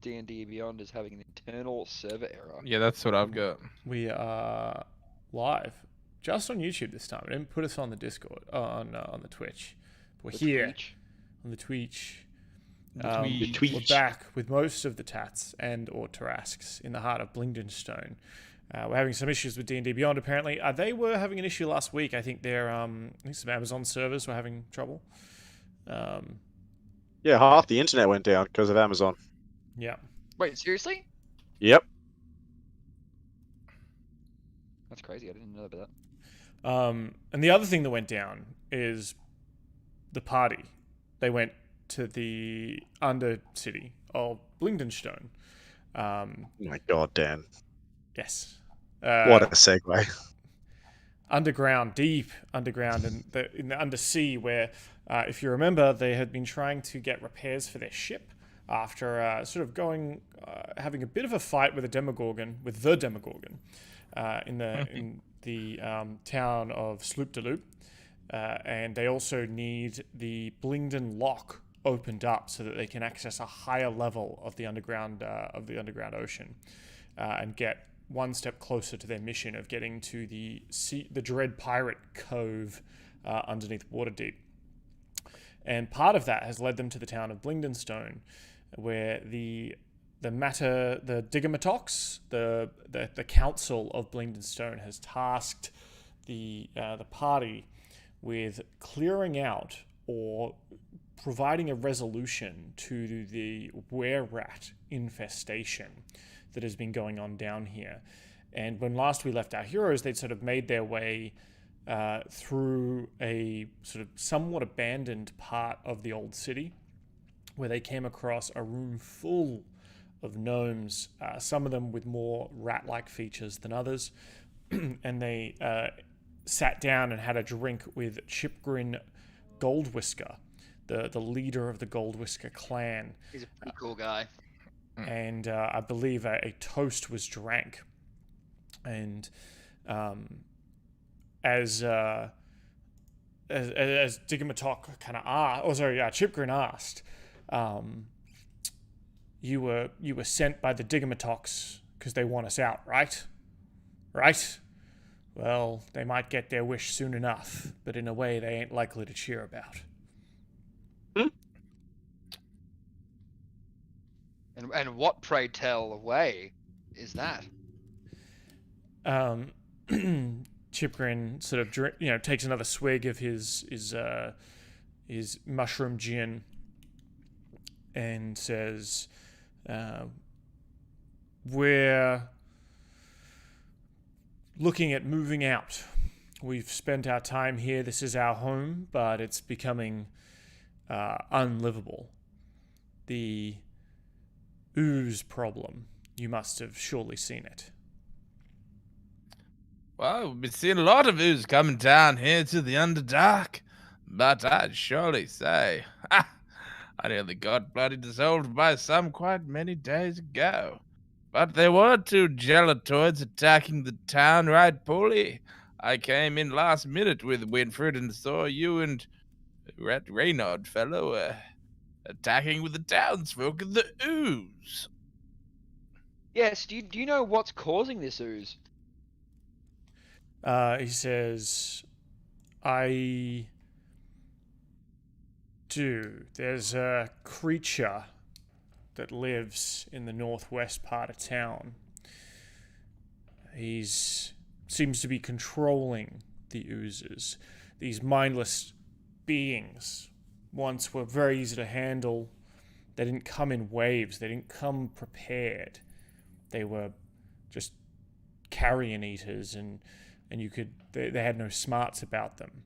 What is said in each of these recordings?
D&D Beyond is having an internal server error. Yeah, that's what I've got. We are live, just on YouTube this time. It didn't put us on the Discord, on the Twitch. We're here Twitch. on the Twitch. The We're back with most of the Tatts and or Tarrasques in the heart of Blingdenstone. We're having some issues with D&D Beyond, apparently. They were having an issue last week. I think some Amazon servers were having trouble. Yeah, half the internet went down because of Amazon. Yeah. Wait, seriously? Yep. That's crazy. I didn't know about And the other thing that went down is the party. They went to the Undercity of Blingdenstone. Oh my God, Dan. Yes. What a segue. Underground, deep underground, in the undersea, where, if you remember, they had been trying to get repairs for their ship after sort of having a bit of a fight with the Demogorgon, in the town of Sloop de Loop, and they also need the Blingden Lock opened up so that they can access a higher level of the underground ocean, and get one step closer to their mission of getting to the Dread Pirate Cove underneath Waterdeep. And part of that has led them to the town of Blingdenstone, where the Digamatox, the council of Blingdenstone, has tasked the party with clearing out or providing a resolution to the were-rat infestation that has been going on down here. And when last we left our heroes, they'd sort of made their way through a sort of somewhat abandoned part of the old city, where they came across a room full of gnomes, some of them with more rat-like features than others, and they sat down and had a drink with Chipgrin Goldwhisker, the leader of the Goldwhisker clan. He's a pretty cool guy. And I believe a toast was drank. And as Digamatok kind of asked, Chipgrin asked, you were sent by the Digamatoks because they want us out, right? Right? Well, they might get their wish soon enough, but in a way they ain't likely to cheer about. And what, pray tell, way is that? Chipgrin sort of takes another swig of his mushroom gin and says, "We're looking at moving out. We've spent our time here. This is our home, but it's becoming unlivable. The ooze problem. You must have surely seen it." Well, we've been seeing a lot of ooze coming down here to the Underdark, but I'd surely say, I nearly got bloody dissolved by some quite many days ago. But there were 2 gelatoids attacking the town, right, Pauly? I came in last minute with Winfred and saw you and that Reynard fellow attacking with the townsfolk of the ooze. Yes, do you know what's causing this ooze? He says, I do. There's a creature that lives in the northwest part of town. He's seems to be controlling the oozes. These mindless beings once were very easy to handle. They didn't come in waves. They didn't come prepared. They were just carrion eaters, and they had no smarts about them.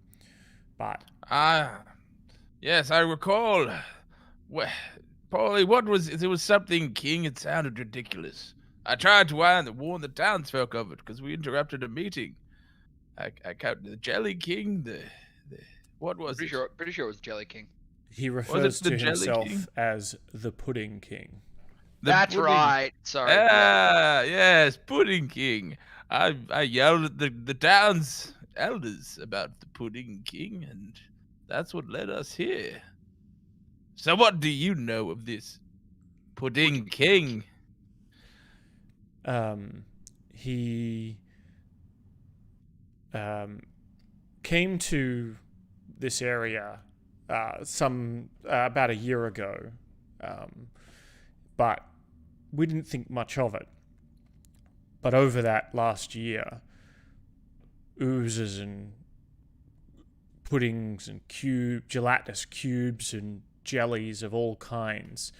But yes, I recall. Pauly, what was it? It was something king. It sounded ridiculous. I tried to warn the townsfolk of it because we interrupted a meeting. I counted the Jelly King. What was it? Pretty sure it was Jelly King. He refers to himself as the Pudding King. That's right. Sorry. Yes, Pudding King. I yelled at the town's elders about the Pudding King, and that's what led us here. So what do you know of this? Pudding King. He came to this area about a year ago, but we didn't think much of it. But over that last year, oozes and puddings and gelatinous cubes and jellies of all kinds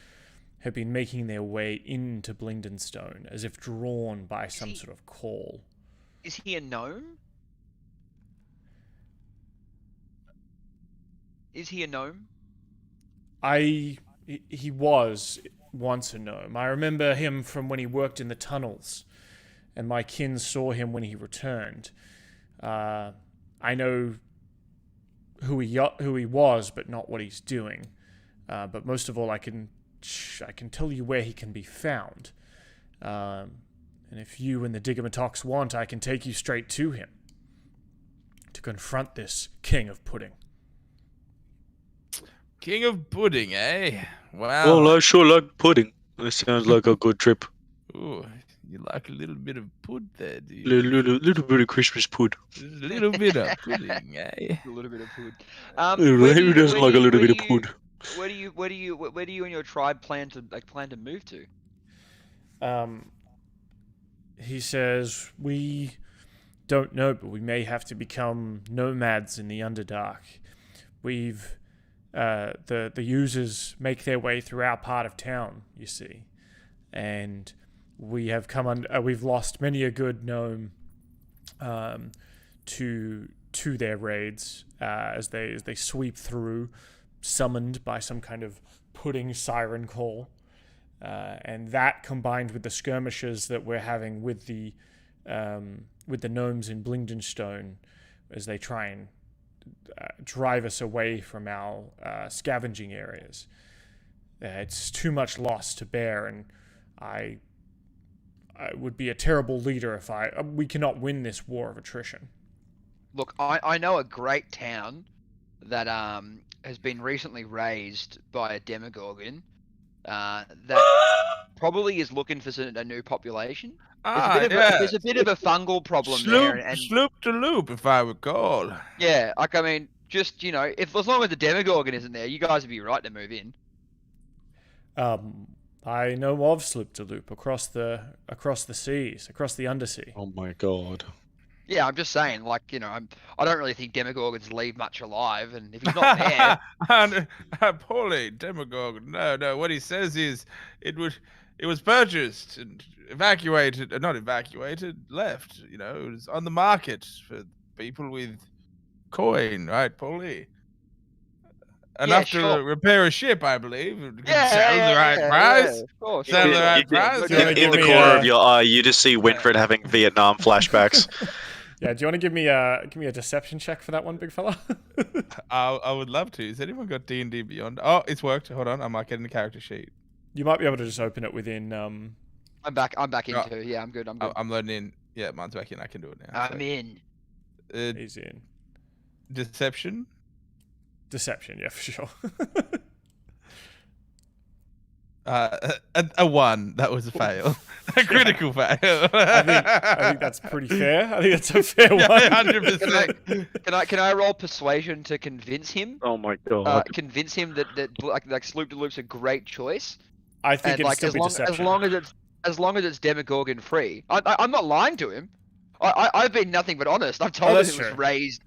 have been making their way into Blingdenstone as if drawn by some sort of call. Is he a gnome? Is he a gnome? He was once a gnome. I remember him from when he worked in the tunnels, and my kin saw him when he returned. I know who he was, but not what he's doing. But most of all, I can tell you where he can be found. And if you and the Digamatox want, I can take you straight to him to confront this king of pudding. King of pudding, eh? Wow. Well, I sure like pudding. That sounds like a good trip. Ooh, you like a little bit of pud there, do you? Little bit of Christmas pud. Just a little bit of pudding, eh? A little bit of food. Who doesn't like a little bit of pud? Where do you and your tribe plan to move to? He says, we don't know, but we may have to become nomads in the Underdark. We've the users make their way through our part of town, you see, and we have we've lost many a good gnome to their raids as they sweep through, summoned by some kind of pudding siren call, and that combined with the skirmishes that we're having with the gnomes in Blingdenstone as they try and drive us away from our scavenging areas. It's too much loss to bear, and I would be a terrible leader if we cannot win this war of attrition. Look, I know a great town that has been recently raised by a Demogorgon that probably is looking for a new population. There's a bit of a fungal problem there. And Sloop to loop, if I recall. yeah, like, I mean, just, you know, as long as the Demogorgon isn't there, you guys would be right to move in. I know of Sloop to Loop across the seas, across the undersea. Oh my god. Yeah, I'm just saying, like, you know, I don't really think Demogorgons leave much alive, and if he's not there, Pauly, Demogorgon. No. What he says is, it was purchased and not evacuated, left. You know, it was on the market for people with coin, right, Pauly? Enough to repair a ship, I believe. Sell the right price. of course. Sell the right price. In the corner of your eye, you just see Winfred having Vietnam flashbacks. Yeah, do you want to give me a deception check for that one, big fella? I would love to. Has anyone got D&D Beyond? Oh, it's worked. Hold on, I might get in the character sheet. You might be able to just open it within. I'm back into. Yeah, I'm good. I'm loading in. Yeah, mine's back in. I can do it now. I'm in. He's in. Deception, yeah, for sure. a 1. That was a fail. A critical fail. I think that's pretty fair. I think that's a fair one. 100%. Can I roll persuasion to convince him? Oh my god. Convince him that like Sloop to Loop's a great choice. I think it's still be deception. As long as it's Demogorgon free. I'm not lying to him. I've been nothing but honest. I've told him it was raised.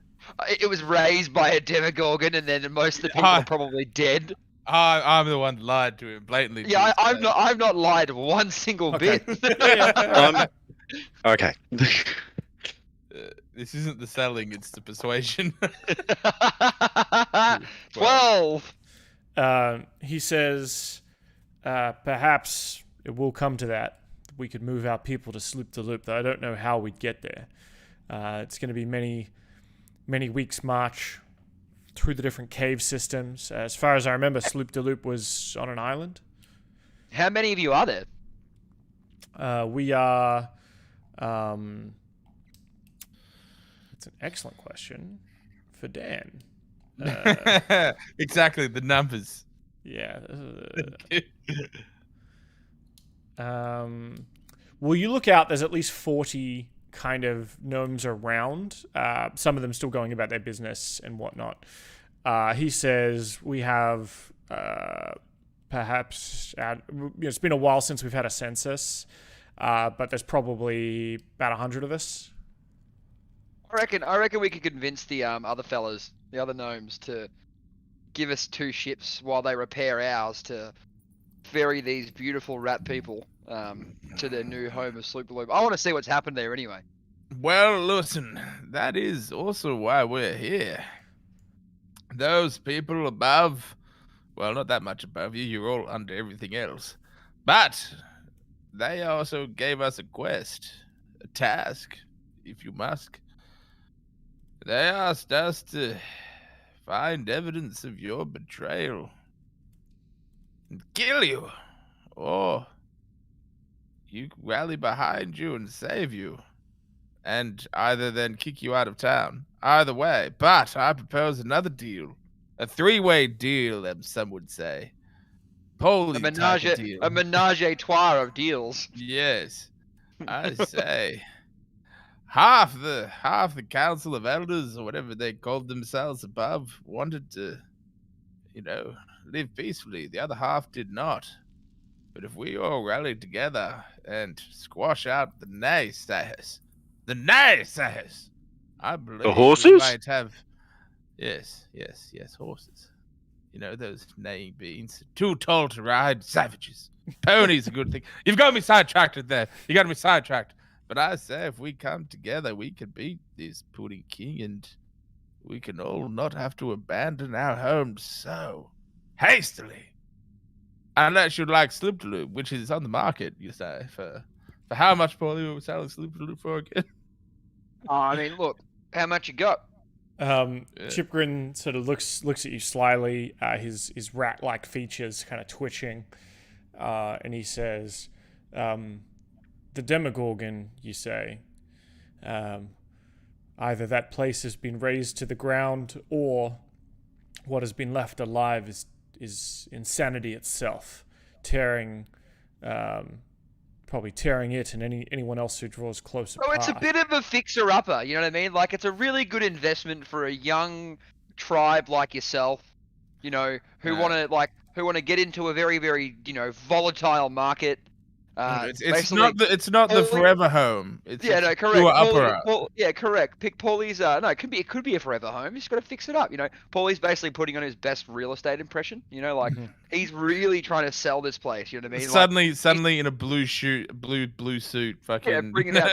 It was raised by a Demogorgon, and then most of the people are probably dead. I'm the one that lied to him blatantly. Yeah, I've not lied one single bit. Okay. This isn't the selling; it's the persuasion. 12. He says, perhaps it will come to that. We could move our people to Sloop to Loop, though I don't know how we'd get there. It's going to be many weeks' march through the different cave systems. As far as I remember, Sloop to Loop was on an island. How many of you are there? We are... it's an excellent question for Dan. Exactly, the numbers. Yeah. Well, you look out, there's at least 40 kind of gnomes around. Some of them still going about their business and whatnot. He says we have perhaps, it's been a while since we've had a census, but there's probably about 100 of us. I reckon we could convince the other fellas, the other gnomes, to give us 2 ships while they repair ours to ferry these beautiful rat people to their new home of Sloopaloop. I want to see what's happened there anyway. Well, listen, that is also why we're here. Those people above, well, not that much above you, you're all under everything else. But they also gave us a quest, a task, if you must. They asked us to find evidence of your betrayal and kill you, or you rally behind you and save you, and either then kick you out of town. Either way, but I propose another deal. A 3-way deal, as some would say. Pauly type of deal. A menage a trois of deals. Yes. I say half the council of elders, or whatever they called themselves above, wanted to, live peacefully. The other half did not. But if we all rallied together and squash out the naysayers, I believe the horses? we might have. Yes, horses. Those neighing beings, too tall to ride, savages. Pony's a good thing. You've got me sidetracked there. You got me sidetracked. But I say, if we come together, we can beat this pudding king, and we can all not have to abandon our homes so hastily. Unless you'd like Sloopaloop, which is on the market, you say, for how much Pauly were selling Sloopaloop for again? I mean, look, how much you got? Chipgrin sort of looks at you slyly, his rat-like features kind of twitching, and he says, the Demogorgon, you say, either that place has been razed to the ground, or what has been left alive is insanity itself, probably tearing it and anyone else who draws close apart. Oh, it's a bit of a fixer-upper, you know what I mean? Like, it's a really good investment for a young tribe like yourself, who want to get into a very, very, volatile market. It's not the forever home. It's correct. Correct. Pick Pauly's. No, it could be a forever home. He's got to fix it up. Pauly's basically putting on his best real estate impression. He's really trying to sell this place. You know what I mean? Suddenly in a blue suit, fucking. Yeah,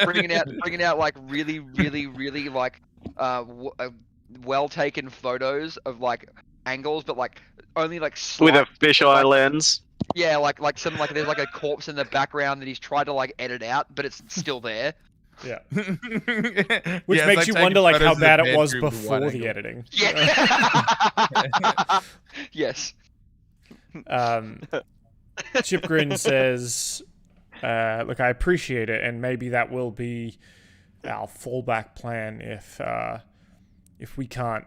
bringing out like really, really, really like well taken photos of like angles, but like only like with a fisheye lens. Yeah, like there's like a corpse in the background that he's tried to like edit out, but it's still there. Yeah. Which makes you wonder like how bad it was before the editing. Yeah. Yes. Chipgrin says, look, I appreciate it, and maybe that will be our fallback plan if we can't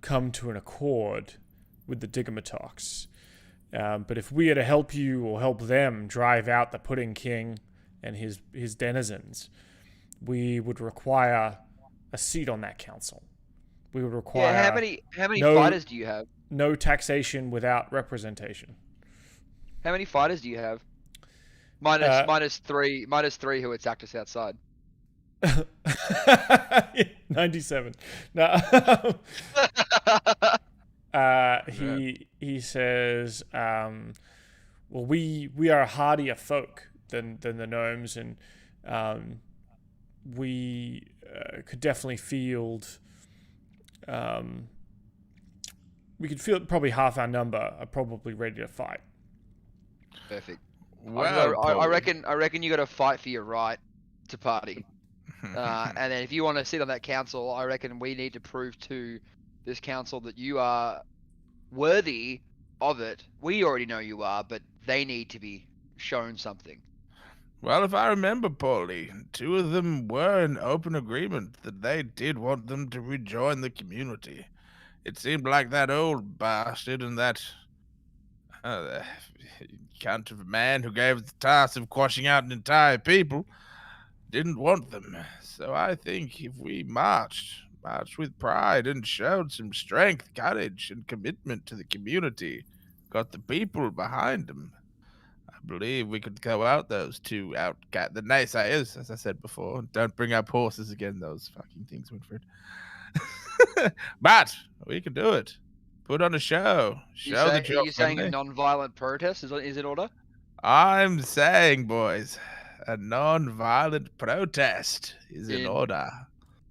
come to an accord with the Digamatox. But if we are to help you or help them drive out the Pudding King and his denizens, we would require a seat on that council. We would require. Yeah, how many fighters do you have? No taxation without representation. How many fighters do you have? Minus three who attacked us outside. 97. No. He says, well, we are hardier folk than the gnomes, and we could definitely field. We could field probably half our number are probably ready to fight. Perfect. Well, I reckon you got to fight for your right to party. And then if you want to sit on that council, I reckon we need to prove to this council that you are worthy of it. We already know you are, but they need to be shown something. Well, if I remember, Pauly, 2 of them were in open agreement that they did want them to rejoin the community. It seemed like that old bastard and that The account of a man who gave the task of quashing out an entire people didn't want them. So I think if we marched with pride and showed some strength, courage, and commitment to the community, got the people behind them, I believe we could go out those two the naysayers, as I said before. Don't bring up horses again, those fucking things, Winfred. But we could do it. Put on a show. Show that you're Are you saying a friendly. non-violent protest is in order? I'm saying, boys, a non-violent protest is in order.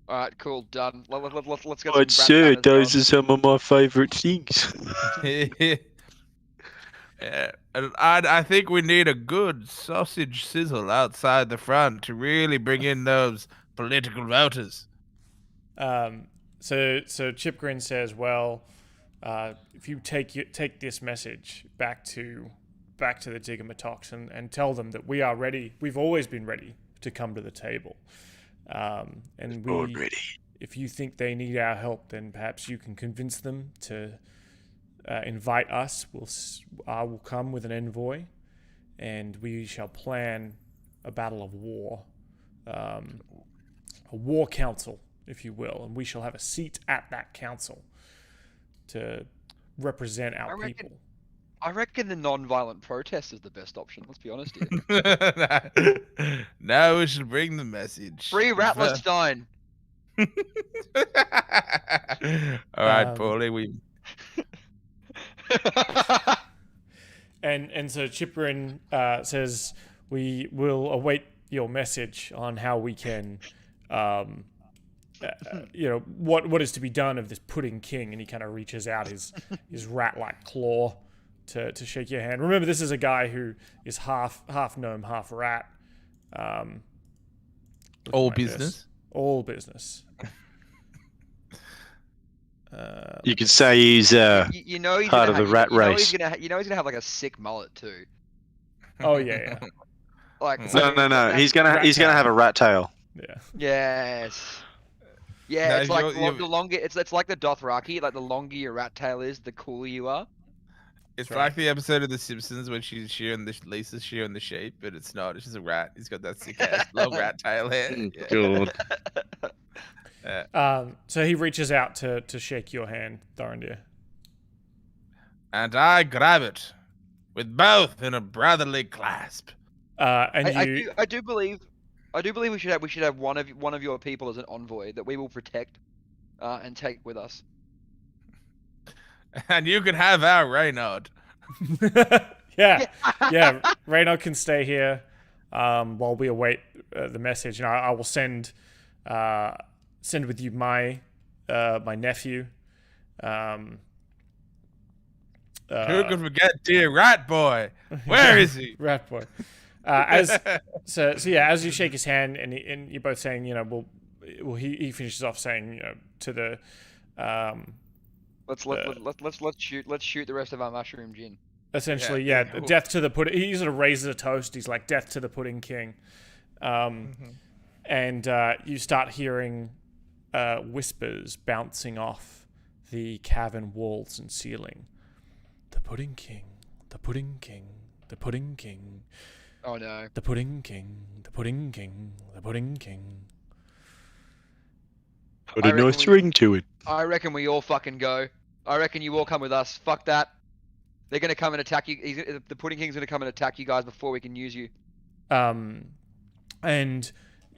All right, cool, done. Let's get I'd some say rat those are some of my favourite things. Yeah, and I think we need a good sausage sizzle outside the front to really bring in those political voters. So Chipgrin says, well, if you take this message back to the Digamatox and tell them that we are ready, we've always been ready to come to the table. And if you think they need our help, then perhaps you can convince them to invite us. I will come with an envoy, and we shall plan a battle of war, a war council, if you will, and we shall have a seat at that council to represent our people. I reckon the non-violent protest is the best option. Let's be honest here. Now we should bring the message. Free Rattlerstein. All right, Pauly, we. And so Chiprin says we will await your message on how we can, what is to be done of this pudding king. And he kind of reaches out his rat-like claw to shake your hand. Remember, this is a guy who is half gnome, half rat. All business. All business. You could say he's he's part of the rat race. He's gonna have like a sick mullet too. Oh yeah. Like No. He's gonna have a rat tail. Yeah. Yes. Yeah, No, it's like the longer it's like the Dothraki. Like the longer your rat tail is, the cooler you are. It's like the episode of The Simpsons when Lisa's shearing the sheep, but it's not. It's just a rat. He's got that sick ass long rat tail hair. Yeah. God. So he reaches out to shake your hand, Thorendir. And I grab it with both in a brotherly clasp. I do believe we should have one of your people as an envoy that we will protect and take with us. And you can have our Reynard. yeah. Reynard can stay here while we await the message, and I will send with you my nephew. Who could forget dear Rat Boy? Where is he? Rat Boy. As you shake his hand and you're both saying, he finishes off saying, to the Let's shoot the rest of our mushroom gin. Essentially, cool. Death to the pudding. He sort of raises a toast. He's like, death to the pudding king. And you start hearing whispers bouncing off the cavern walls and ceiling. The pudding king, the pudding king, the pudding king. Oh no. The pudding king, the pudding king, the pudding king. Put a nice ring to it. I reckon we all fucking go. I reckon you all come with us. Fuck that. They're gonna come and attack you. The Pudding King's gonna come and attack you guys before we can use you. And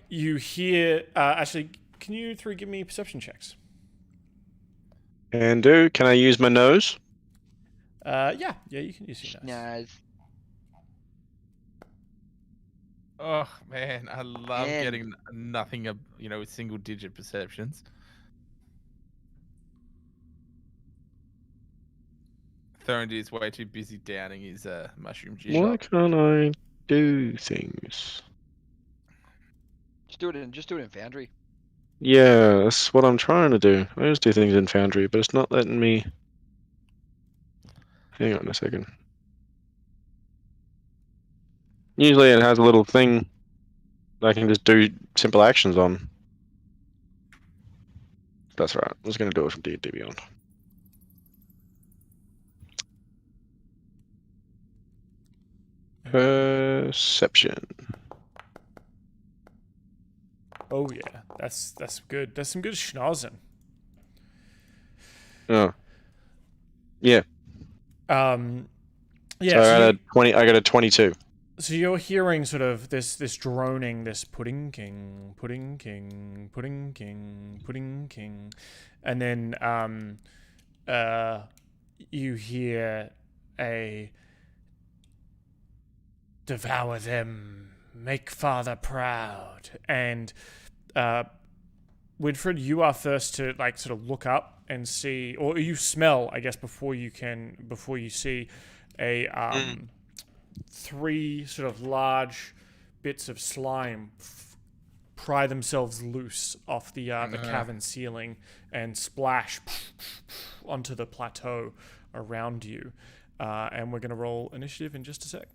you hear. Actually, can you three give me perception checks? Can I use my nose? Yeah, you can use your nose. Nice. Oh man, I love getting nothing with single-digit perceptions. Thorendir's way too busy downing his mushroom juice. Why can't I do things? Just do it in Foundry. Yeah, that's what I'm trying to do. I just do things in Foundry, but it's not letting me. Hang on a second. Usually it has a little thing that I can just do simple actions on. That's right. I was going to do it from D&D Beyond. Perception. Oh yeah, that's good. That's some good schnozzing. Oh. Yeah. Yeah. So I got a 20. I got a 22. So you're hearing sort of this droning, this pudding king, pudding king, pudding king, pudding king, and then you hear a devour them, make father proud, and Winfred, you are first to like sort of look up and see, or you smell, I guess, before you see a 3 sort of large bits of slime pry themselves loose off the cavern ceiling and splash onto the plateau around you. And we're going to roll initiative in just a sec.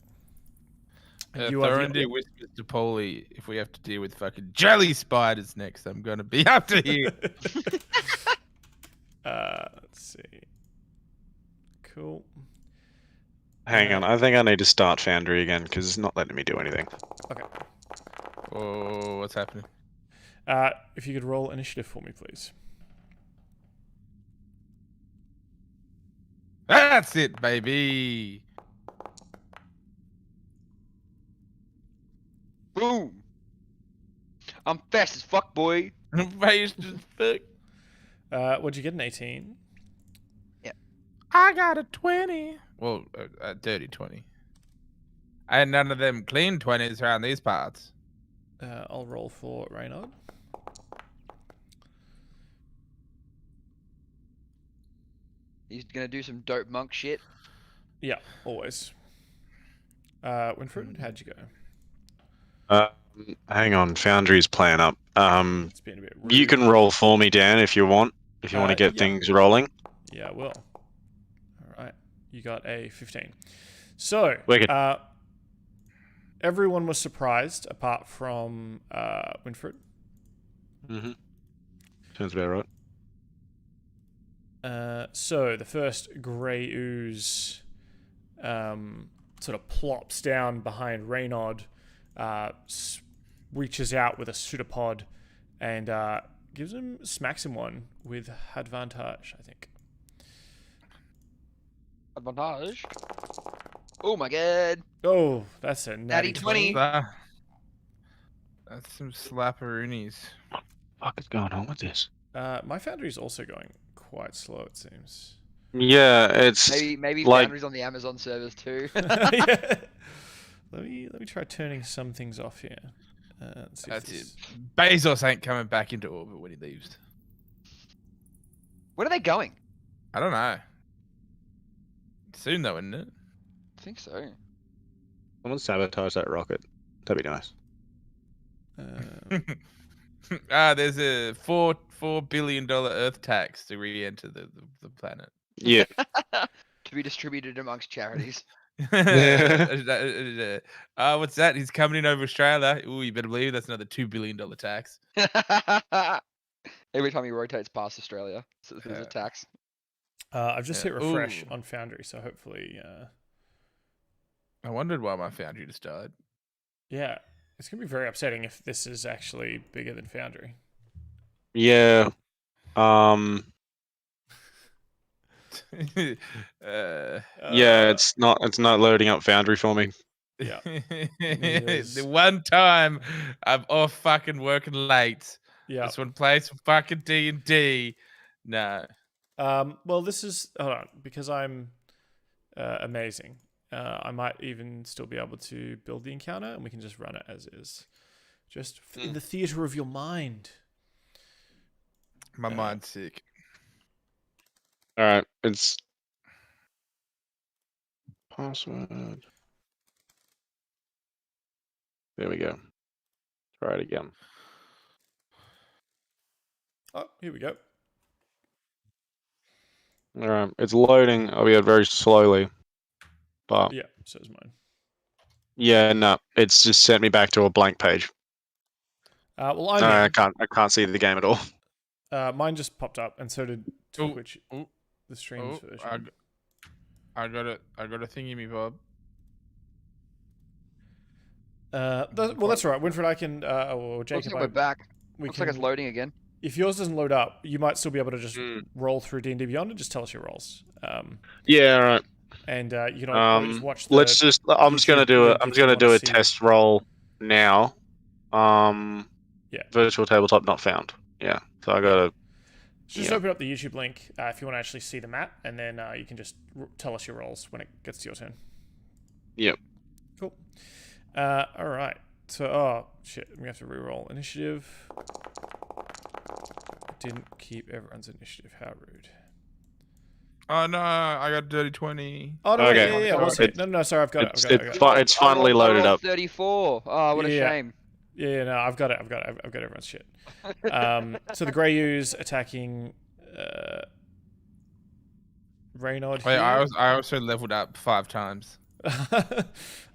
Thorendir whispers to Pauly, if we have to deal with fucking jelly spiders next, I'm going to be after you. Let's see. Cool. Hang on, I think I need to start Foundry again because it's not letting me do anything. Okay. Oh, what's happening? If you could roll initiative for me, please. That's it, baby. Boom! I'm fast as fuck, boy. Fast as fuck. What'd you get, an 18? I got a 20. Well, a dirty 20. I had none of them clean 20s around these parts. I'll roll for Reynard. He's gonna do some dope monk shit. Yeah, always. Winfred, how'd you go? Hang on, Foundry's playing up. It's been a bit rude. You can roll for me, Dan, if you want. If you want to get things rolling. Yeah, I will. All right. You got a 15. So, Wicked. everyone was surprised apart from Winfred. Mm-hmm. Sounds about right. So, the first grey ooze sort of plops down behind Reynard, reaches out with a pseudopod, and smacks him one with advantage, I think. Advantage. Oh my god. Oh, that's a natty 20. That's some slapperoonies. What the fuck is going on with this? My foundry is also going quite slow, it seems. Yeah, it's Maybe like... Foundry's on the Amazon servers too. Yeah. Let me try turning some things off here. Let's see. That's it. Bezos ain't coming back into orbit when he leaves. Where are they going? I don't know. Soon though, isn't it? I think so. Someone sabotage that rocket. That'd be nice. There's a $4 billion Earth tax to re-enter the planet. Yeah. To be distributed amongst charities. What's that? He's coming in over Australia. Ooh, you better believe that's another $2 billion tax. Every time he rotates past Australia, so there's a tax. I've just hit refresh Ooh. on Foundry, so hopefully... I wondered why my Foundry just died. Yeah, it's going to be very upsetting if this is actually bigger than Foundry. Yeah. Yeah, it's not loading up Foundry for me. Yeah. The one time I'm off fucking working late. Yeah. This one plays some fucking D&D. No. Well, this is... Hold on, because I'm amazing. I might even still be able to build the encounter, and we can just run it as is. Just in the theater of your mind. My mind's sick. Alright, it's... Password... There we go. Try it again. Oh, here we go. Alright, it's loading, albeit very slowly. But Yeah, so is mine. yeah, no, it's just sent me back to a blank page. Well, I'm I in. can't see the game at all. Mine just popped up, and so did Twitch, the streams version. I got a thingy, me Bob. That's all right. Winfred, I can, or Looks Jacob, like we're back. we Looks can, like it's loading again. if yours doesn't load up, you might still be able to just roll through D&D Beyond and just tell us your rolls. Yeah, all right. And you can always watch the Let's just. I'm just gonna do link I'm if just you gonna wanna do a see. test roll now. Yeah. Virtual tabletop not found. Yeah. So I gotta. Just open up the YouTube link if you want to actually see the map, and then you can just tell us your rolls when it gets to your turn. Yep. Cool. All right. So, oh shit, we have to re-roll initiative. Didn't keep everyone's initiative. How rude. Oh no, I got dirty 20. Oh no, Okay. yeah. What's it? No, sorry, I've got it. It's finally loaded up. 34. Oh, what a shame. Yeah, no, I've got everyone's shit. So the Grey Ooze attacking Reynaud Wait, here. I also leveled up 5 times. I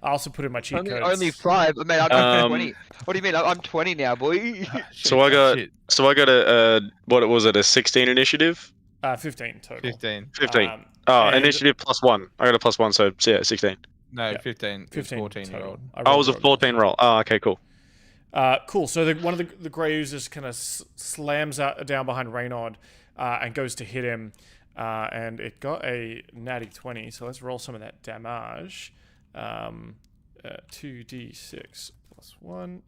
also put in my cheat codes. Only 5. Man, I'm 20. What do you mean? I'm 20 now, boy. So I got a what was it? A 16 initiative? 15 total. 15. 15. And- Initiative +1. I got a +1, so yeah, 16. No, Yeah. 15. 15 14-year-old. total. I was a 14 roll. Oh, okay, cool. Cool. So one of the Grey Oozes kind of slams down behind Reynaud and goes to hit him. And it got a natty 20. So let's roll some of that damage. 2d6 plus 1.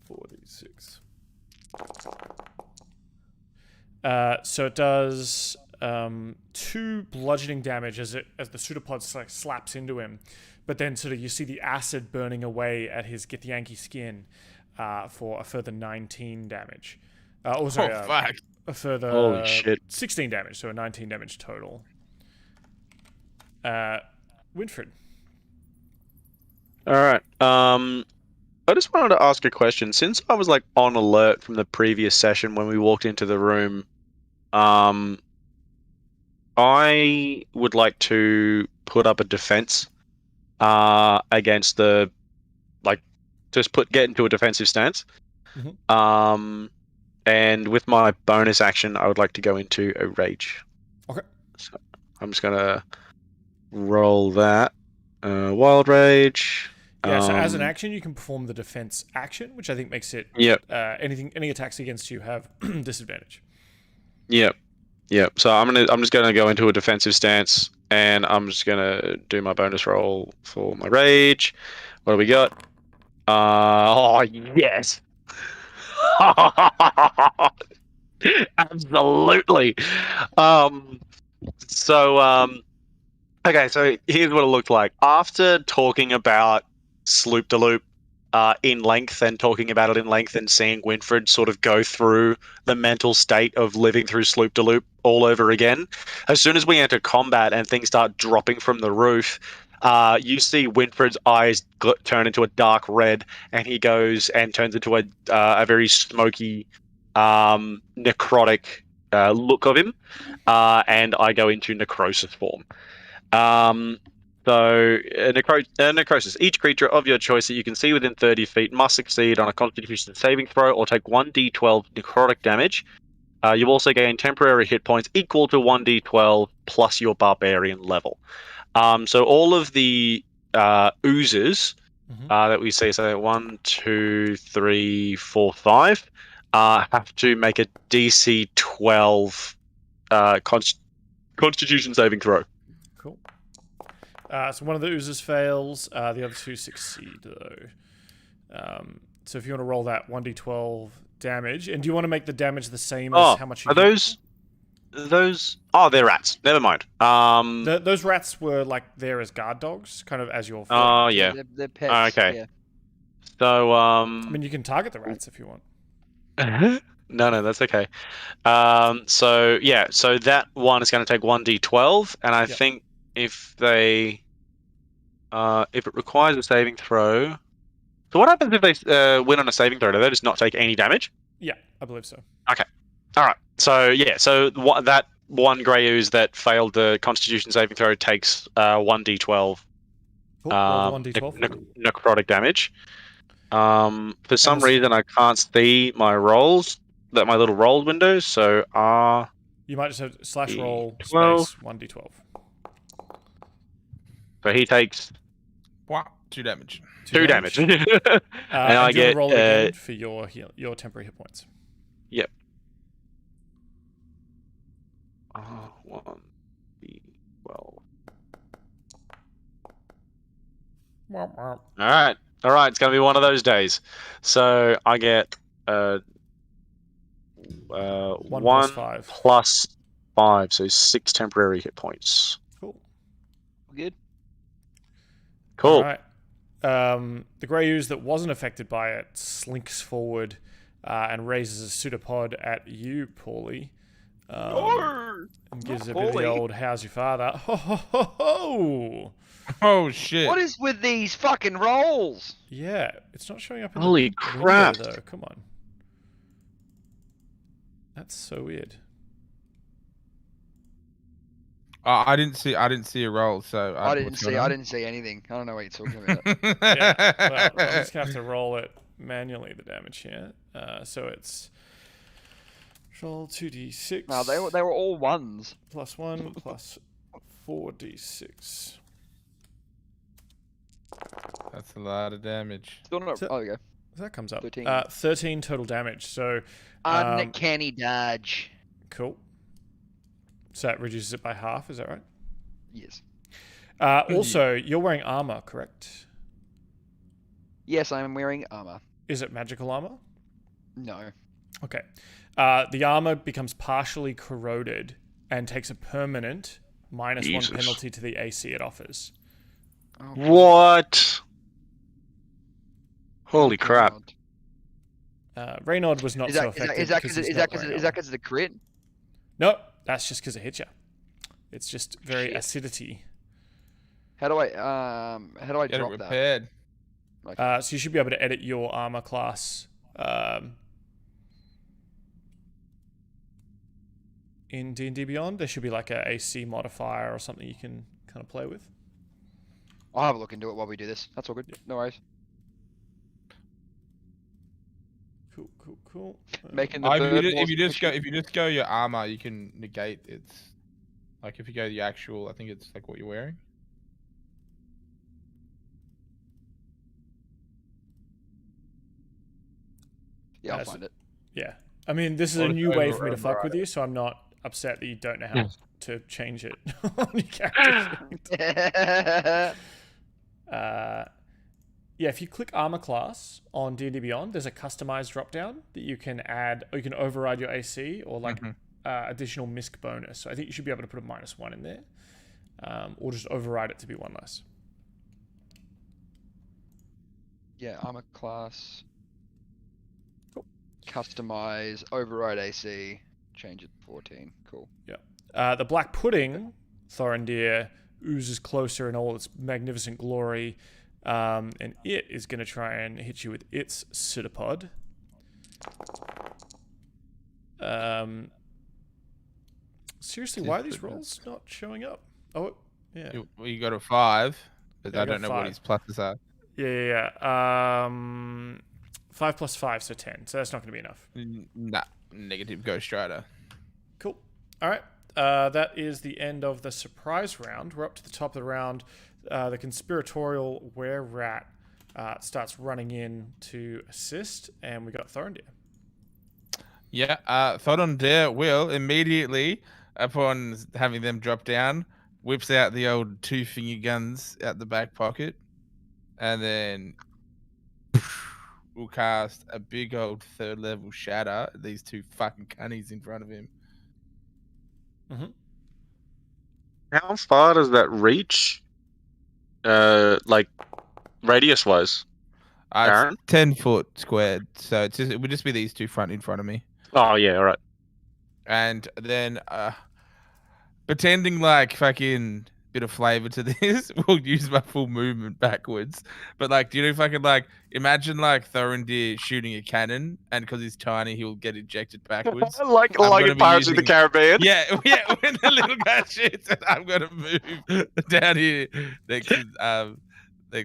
4d6. So it does 2 bludgeoning damage as the pseudopod slaps into him, but then sort of you see the acid burning away at his Githyanki skin for a further 19 damage. Fuck. A further Holy shit. 16 damage, so a 19 damage total. Winfred. All right. I just wanted to ask a question. Since I was like on alert from the previous session when we walked into the room, I would like to put up a defense against the get into a defensive stance. Mm-hmm. And with my bonus action, I would like to go into a rage. Okay. So I'm just gonna roll that wild rage. Yeah, so as an action, you can perform the defense action, which I think makes it any attacks against you have disadvantage. Yep. So I'm just gonna go into a defensive stance, and I'm just gonna do my bonus roll for my rage. What do we got? Oh yes. Absolutely. Okay, so here's what it looked like. After talking about Sloop de Loop in length and talking about it in length and seeing Winfred sort of go through the mental state of living through Sloop de Loop all over again, as soon as we enter combat and things start dropping from the roof, you see Winfred's eyes turn into a dark red, and he goes and turns into a very smoky, necrotic look of him, and I go into necrosis form. Necrosis. Each creature of your choice that you can see within 30 feet must succeed on a Constitution saving throw or take 1d12 necrotic damage. You also gain temporary hit points equal to 1d12 plus your barbarian level. So all of the oozes that we see, so 1, 2, 3, 4, 5, have to make a DC 12 Constitution saving throw. Cool. So one of the oozes fails. The other 2 succeed, though. So if you want to roll that 1d12 damage, and do you want to make the damage the same as how much you are those? Oh, they're rats. Never mind. Those rats were like there as guard dogs, kind of as your. Oh yeah. They're pets. Okay. Yeah. So I mean, you can target the rats if you want. No, that's okay. So that one is going to take 1d12, and I think if it requires a saving throw. So what happens if they win on a saving throw? Do they just not take any damage? Yeah, I believe so. Okay. All right. So that one grey ooze that failed the Constitution saving throw takes 1d12. Cool. Roll the 1d12. Necrotic damage. For some reason, I can't see my rolls, my little roll windows. So you might just have /roll 12. space 1d12. So he takes What? 2 damage. 2 damage. And I do get roll again for your temporary hit points. Yep. 1, 12. All right. It's gonna be one of those days. So I get 1 plus 5. plus 5, so 6 temporary hit points. Cool. Good. Cool. All right. The grey ooze that wasn't affected by it slinks forward and raises a pseudopod at you, Pauly. And gives a bit of the old "How's your father?" Ho ho ho ho! Oh shit! What is with these fucking rolls? Yeah, it's not showing up in Holy the crap. window, though. Come on. That's so weird. I didn't see a roll, so I didn't see anything. I don't know what you're talking about. Yeah, well, I'm just gonna have to roll it manually, the damage here. So it's roll 2d6. No, they were all ones. Plus 1 plus 4d6. That's a lot of damage. Still not. So- Oh, there we go. So that comes up. 13. 13 total damage. So Uncanny dodge. cool. So that reduces it by half. Is that right? Yes. Also, you're wearing armor, correct? Yes, I am wearing armor. Is it magical armor? No. Okay. The armor becomes partially corroded and takes a permanent -1 penalty to the AC it offers. Oh, What? Holy crap. Reynard was not so affected. Is that because of the crit? No, that's just because it hit you. It's just very Shit. acidity. How do I Get it drop that? repaired. So you should be able to edit your armor class in D&D Beyond. There should be like a AC modifier or something you can kind of play with. I'll have a look into it while we do this. That's all good. No worries. Cool. Making the If you just go your armor, you can negate its. Like if you go the actual, I think it's like what you're wearing. Yeah, I'll find it. Yeah. I mean, this is a new way for me to fuck with you, so I'm not upset that you don't know how to change it on your character. Yeah, if you click armor class on D&D Beyond, there's a customized dropdown that you can add, or you can override your AC or like additional misc bonus. So I think you should be able to put a -1 in there, or just override it to be 1 less. Yeah, armor class. Customize, override AC, change it to 14. Cool. Yeah. The Black Pudding, Thorendir, oozes closer in all its magnificent glory, and it is going to try and hit you with its pseudopod. Seriously, why are these rolls not showing up? Oh, yeah. You got a 5, but Yeah, I don't know what his pluses are. Yeah. 5 plus 5, so 10. So that's not going to be enough. Nah, negative Ghost Rider. Cool. All right. That is the end of the surprise round. We're up to the top of the round. The conspiratorial were-rat starts running in to assist, and we got Thorendir. Yeah, Thorendir will immediately, upon having them drop down, whips out the old 2-finger guns out the back pocket, and then will cast a big old 3rd level shatter at these 2 fucking cunnies in front of him. How far does that reach? Like radius wise? It's 10 foot squared, so it would just be these 2 in front of me. Oh yeah, all right. And then pretending like fucking bit of flavor to this, we'll use my full movement backwards. But like, do you know fucking like imagine like Thorendir shooting a cannon, and because he's tiny, he'll get ejected backwards. like in Pirates of the Caribbean. Yeah. When the little guy shoots, and I'm gonna move down here next to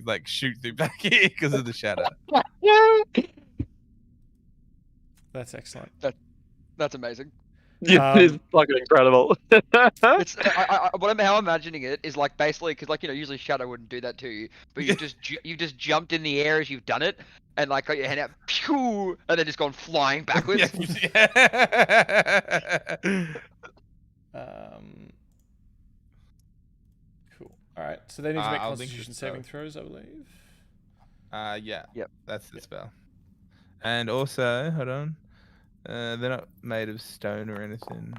like shoot through back here because of the shadow. That's excellent. That's amazing. It's fucking incredible. It's how I'm imagining it is like basically because like usually Shadow wouldn't do that to you, but you've just jumped in the air as you've done it, and like got your hand out, pew, and then just gone flying backwards. Cool. All right. So they need to make I'll link Constitution this saving up. throws, I believe. Yeah. Yep. That's the spell. And also, hold on. They're not made of stone or anything.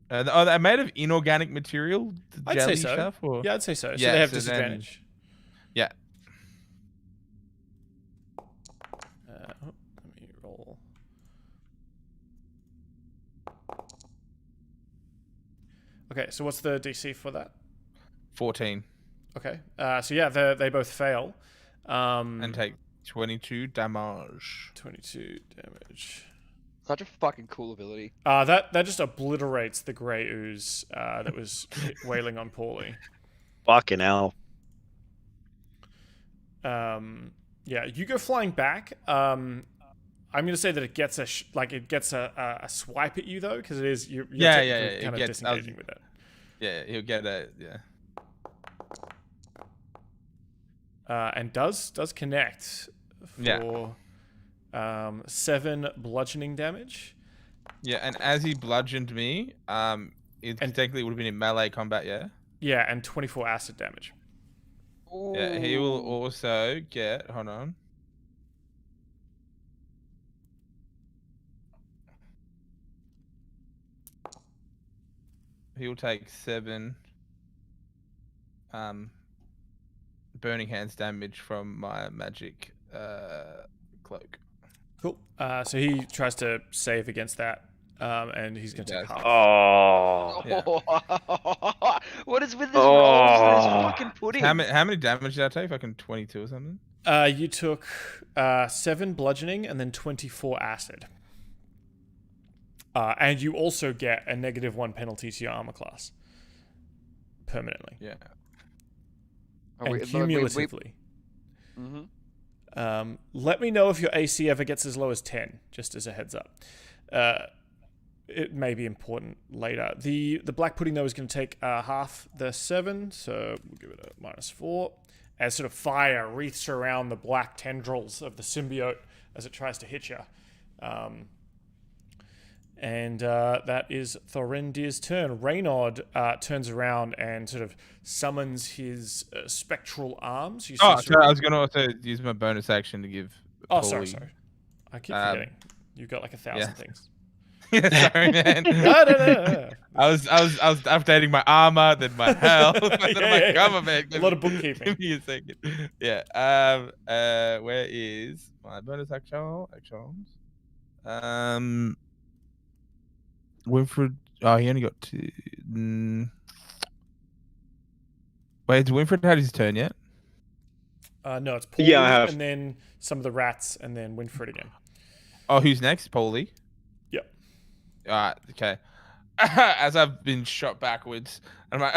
They're made of inorganic material, I'd jelly say so. stuff, or Yeah, I'd say so. So Yeah, they have so then- disadvantage. yeah. Let me roll. Okay, so what's the DC for that? 14 Okay. So yeah, they both fail. and take 22 damage. 22 damage. Such a fucking cool ability. That just obliterates the grey ooze that was wailing on Pauly. Fucking hell. Yeah, you go flying back. I'm gonna say that it gets a swipe at you though, because it is you're technically kind of disengaging with it. Yeah, he'll get a And does connect for 7 bludgeoning damage. Yeah, and as he bludgeoned me, technically would have been in melee combat, yeah? Yeah, and 24 acid damage. Yeah, he will also get, hold on. He will take 7 burning hands damage from my magic cloak. Cool. So he tries to save against that, and he's going to take half. Oh. Yeah. What is with this rolls and this Oh. fucking pudding? How many damage did I take? Fucking 22 or something? You took 7 bludgeoning and then 24 acid. And you also get a -1 penalty to your armor class. Permanently. Yeah. And cumulatively. Mm-hmm. Let me know if your AC ever gets as low as 10, just as a heads up. It may be important later. The black pudding, though, is going to take half the 7, so we'll give it a -4. As sort of fire wreaths around the black tendrils of the symbiote as it tries to hit you. And that is Thorendir's turn. Reynard turns around and sort of summons his spectral arms. You see I was going to also use my bonus action to give. Oh, Pauly. sorry. I keep forgetting. You've got like 1,000 things. Yeah, sorry, man. No. I was updating my armor, then my health, then my cover, man. A lot of bookkeeping. Give me a second. Yeah. Where is my bonus actions? Winfred. Oh, he only got 2. Wait, has Winfred had his turn yet? No, it's Pauly, Yeah, I have. and then some of the rats, and then Winfred again. Oh, who's next? Pauly? Yep. Alright, okay. As I've been shot backwards, I'm like,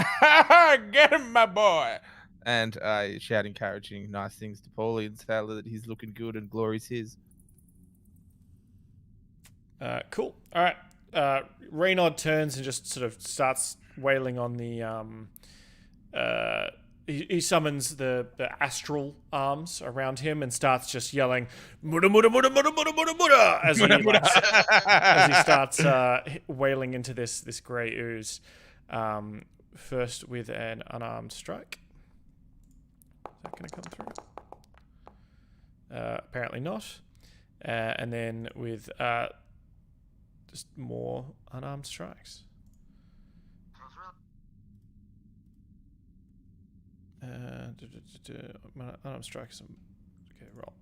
get him, my boy! And I shout encouraging nice things to Pauly and tell her that he's looking good and glory's his. Cool. All right. Reynard turns and just sort of starts wailing on the. He summons the astral arms around him and starts just yelling "Muda muda muda muda muda muda muda" as he starts wailing into this grey ooze. First with an unarmed strike. Is that going to come through? Apparently not. And then with just more unarmed strikes. Unarmed strikes. Okay, roll.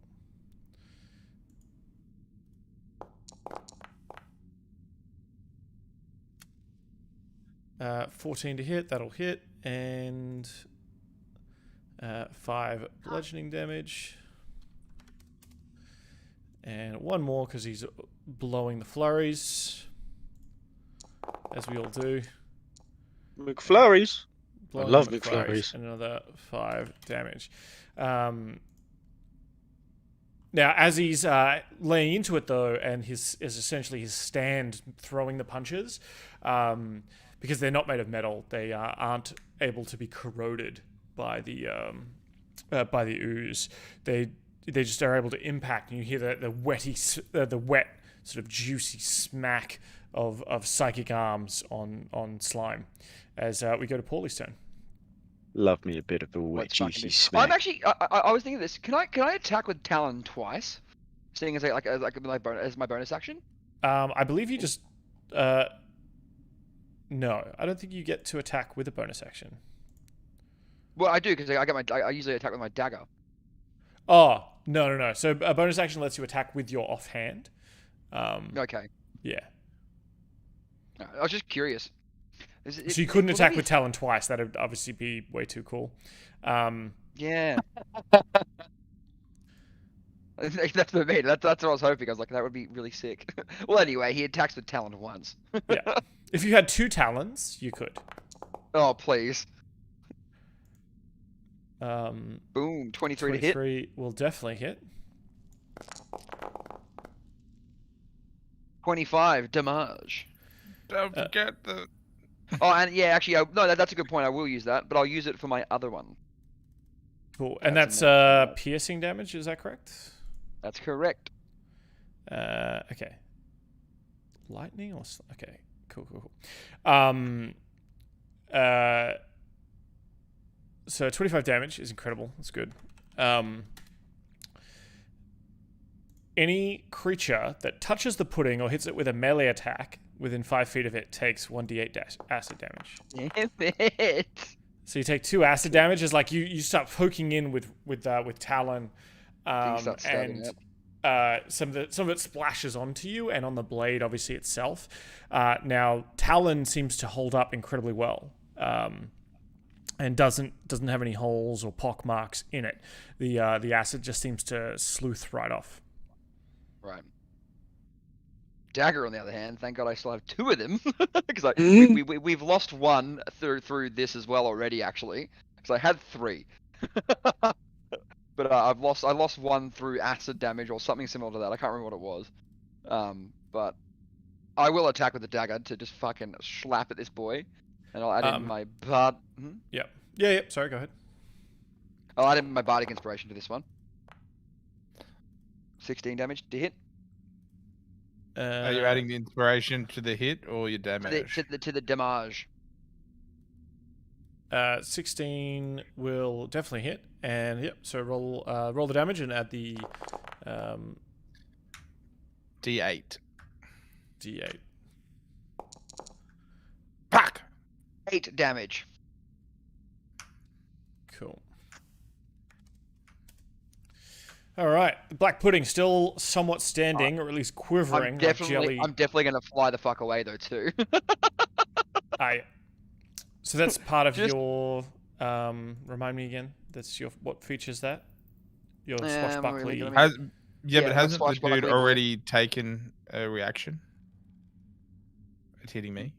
Uh, 14 to hit. That'll hit, and 5 bludgeoning damage. And 1 more because he's blowing the flurries, as we all do. McFlurries. I love the McFlurries. And another 5 damage. Now, as he's laying into it, though, and is essentially his stand throwing the punches, because they're not made of metal, they aren't able to be corroded by the ooze. They just are able to impact, and you hear the wet sort of juicy smack of psychic arms on slime. As we go to Pauly's turn. Love me a bit of a wet Let's fucking juicy do- smack. I'm actually. I was thinking of this. Can I attack with Talon twice? Seeing as as my bonus action. I believe you just. No, I don't think you get to attack with a bonus action. Well, I do because I usually attack with my dagger. Oh, no. So a bonus action lets you attack with your offhand. Okay. Yeah. No, I was just curious. So you couldn't attack with Talon twice. That would obviously be way too cool. Yeah. That's what I mean. That's what I was hoping. I was like, that would be really sick. Well, anyway, he attacks with Talon once. Yeah. If you had 2 Talons, you could. Oh, please. Boom. 23 to hit. 23 will definitely hit. 25 damage. Don't forget the. Oh, and yeah, actually, no, that's a good point. I will use that, but I'll use it for my other one. Cool. And That's that's piercing damage, is that correct? That's correct. Okay. Lightning or... Okay. Cool. So 25 damage is incredible. That's good. Any creature that touches the pudding or hits it with a melee attack within 5 feet of it takes 1d8 acid damage. Damn it. So you take 2 acid damage. It's like you start poking in with Talon, and some of it splashes onto you and on the blade, obviously itself. Now Talon seems to hold up incredibly well, and doesn't have any holes or pock marks in it. The acid just seems to sleuth right off. Right. Dagger, on the other hand, thank God I still have 2 of them, because we've lost one through this as well already, actually, because I had 3, but I lost one through acid damage or something similar to that. I can't remember what it was, but I will attack with the dagger to just fucking slap at this boy, and I'll add in my bard. Yep. Yeah. Sorry, go ahead. I'll add in my bardic inspiration to this one. 16 damage to hit. Are you adding the inspiration to the hit or your damage? To the damage. 16 will definitely hit, and yep. So roll the damage and add the D8. D8. Pack. 8 damage. Cool. All right, the black pudding still somewhat standing, or at least quivering. I'm definitely gonna fly the fuck away though too. So that's part of your. Remind me again. That's your what features that? Your swashbuckly. But hasn't the dude already taken a reaction? It's hitting me.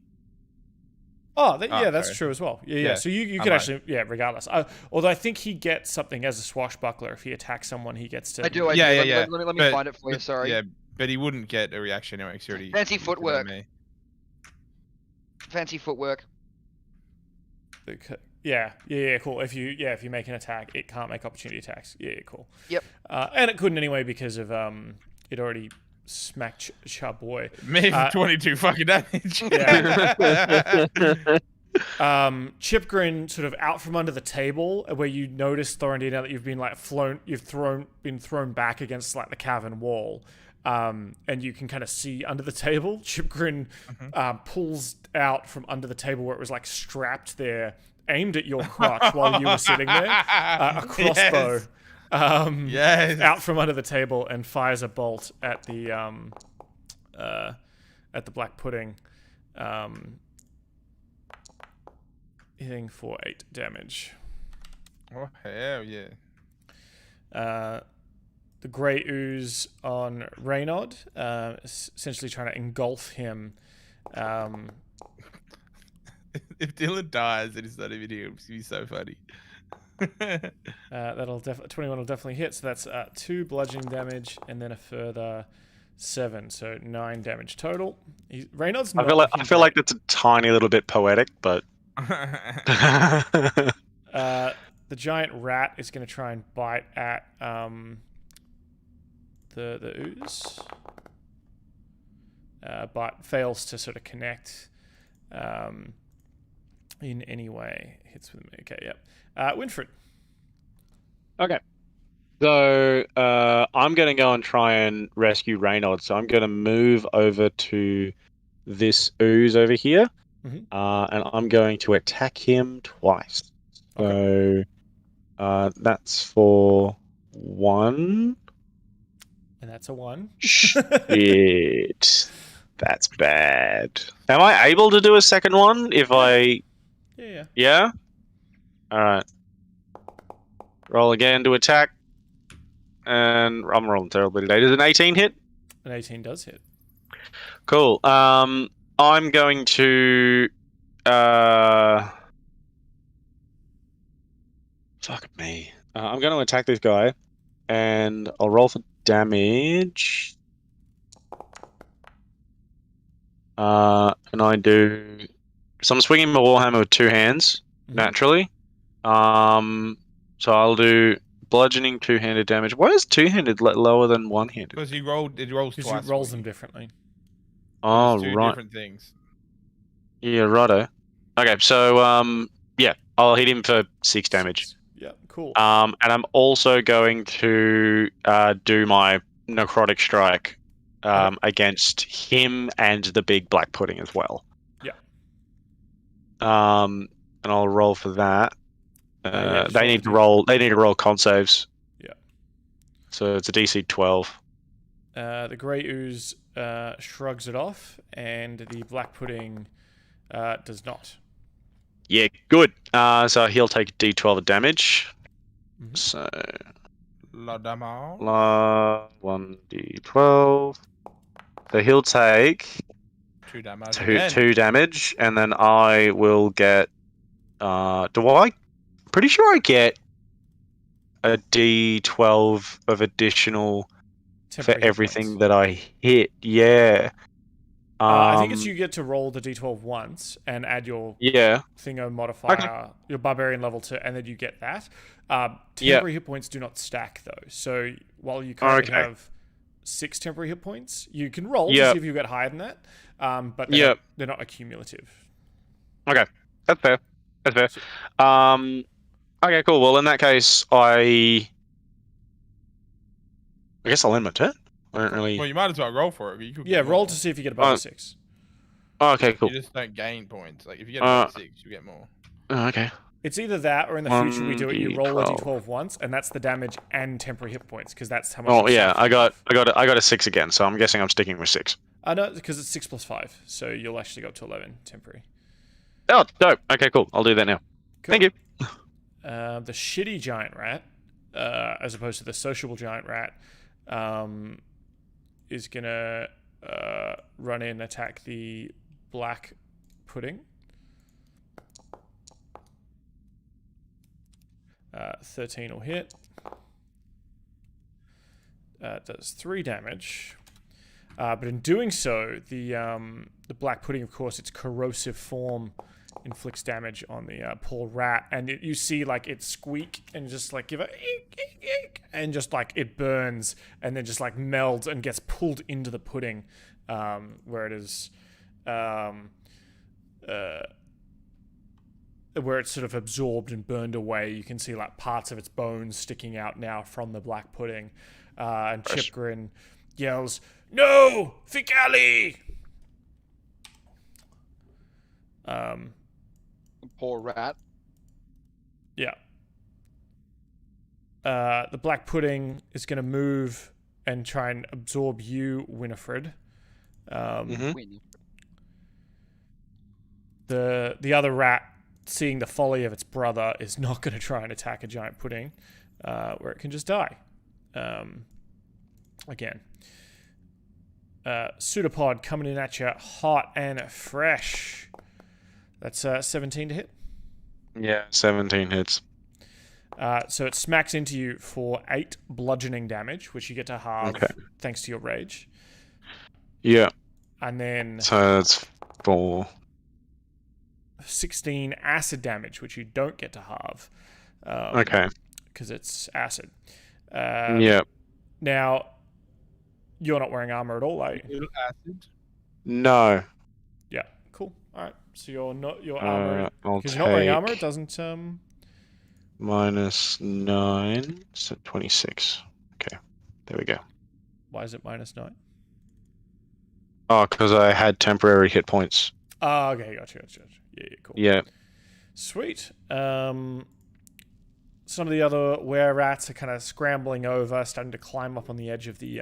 Oh, that's true as well. Yeah. So you could actually, regardless. Although I think he gets something as a swashbuckler. If he attacks someone, he gets to... I do. Let me find it for you, sorry. Yeah, but he wouldn't get a reaction anyway. Fancy footwork. Fancy footwork. Yeah, cool. If you make an attack, it can't make opportunity attacks. Yeah, cool. Yep. And it couldn't anyway because of it already smacked Chaboy. Me for 22 fucking damage. Yeah. Chipgrin sort of out from under the table, where you notice Thorendir now that you've been been thrown back against like the cavern wall, and you can kind of see under the table. Chipgrin pulls out from under the table where it was like strapped there, aimed at your crotch while you were sitting there, a crossbow. Out from under the table and fires a bolt at the black pudding, hitting for 8 damage. Oh hell yeah! The grey ooze on Reynard, essentially trying to engulf him. If Dylan dies and he's not even here, it's gonna be so funny. That'll 21 will definitely hit. So that's 2 bludgeoning damage, and then a further 7, so 9 damage total. Reynard's not. I feel like that's a tiny little bit poetic, but the giant rat is going to try and bite at the ooze, but fails to sort of connect in any way. Hits with me. Okay, yep. Winfred. Okay. So I'm going to go and try and rescue Reynard. So I'm going to move over to this ooze over here, and I'm going to attack him twice. Okay. So that's for 1. And that's a 1. Shit. That's bad. Am I able to do a second one if I... Yeah. Yeah? Alright. Roll again to attack. And I'm rolling terribly today. Does an 18 hit? An 18 does hit. Cool. I'm going to... Fuck me. I'm going to attack this guy. And I'll roll for damage. And I do... So I'm swinging my warhammer with 2 hands, naturally. So I'll do bludgeoning 2-handed damage. Why is 2-handed lower than 1-handed? Because it rolls twice. Because he rolls them differently. Oh, It's 2 right. different things. Yeah, righto. Okay, so yeah, I'll hit him for 6 damage. Yeah, cool. And I'm also going to do my necrotic strike against him and the big black pudding as well. Yeah. And I'll roll for that. Yeah, they need to roll. They need to roll con saves. Yeah. So it's a DC 12. The grey ooze shrugs it off, and the black pudding does not. Yeah, good. So he'll take D12 of damage. So La damage. 1d12. So he'll take 2 damage. 2 damage, and then I will get. Pretty sure I get a D12 of additional for everything that I hit. Yeah. I think it's you get to roll the D12 once and add your thingo modifier, your barbarian level 2, and then you get that. Temporary hit points do not stack though. So while you currently have 6 temporary hit points, you can roll to see if you get higher than that. But they're not accumulative. Okay, that's fair. Okay, cool. Well, in that case, I guess I'll end my turn. I don't really. Well, you might as well roll for it. You could roll to see if you get above 6. Okay, cool. You just don't gain points. Like if you get above 6, you get more. Okay. It's either that, or in the future we do it. You roll a D12 once, and that's the damage and temporary hit points, because that's how much. Oh yeah, I got a 6 again, so I'm guessing I'm sticking with 6. No, because it's 6 plus 5, so you'll actually go up to 11 temporary. Oh, dope. Okay, cool. I'll do that now. Cool. Thank you. The shitty giant rat, as opposed to the sociable giant rat, is gonna run in and attack the black pudding. 13 will hit. Does 3 damage. But in doing so, the black pudding, of course, its corrosive form inflicts damage on the poor rat, and you see like it squeak and just like give a eek, eek, eek, and just like it burns and then just like melds and gets pulled into the pudding, where it is, where it's sort of absorbed and burned away. You can see like parts of its bones sticking out now from the black pudding, and Chipgrin yells, "No, Ficali!" Poor rat. Yeah. The black pudding is going to move and try and absorb you, Winifred. The other rat, seeing the folly of its brother, is not going to try and attack a giant pudding, where it can just die. Again. Pseudopod coming in at you hot and fresh. That's 17 to hit. Yeah, 17 hits. So it smacks into you for 8 bludgeoning damage, which you get to halve thanks to your rage. Yeah. And then So that's 4. 16 acid damage, which you don't get to halve. Okay. Because it's acid. Yeah. Now, you're not wearing armor at all, are you? Acid. No. Yeah, cool. All right. So you're not your armor I'll because you're not wearing armor. It take doesn't. -9, so 26. Okay, there we go. Why is it -9? Oh, because I had temporary hit points. Oh, okay, gotcha. Yeah, cool. Yeah. Sweet. Some of the other were-rats are kind of scrambling over, starting to climb up on the edge of the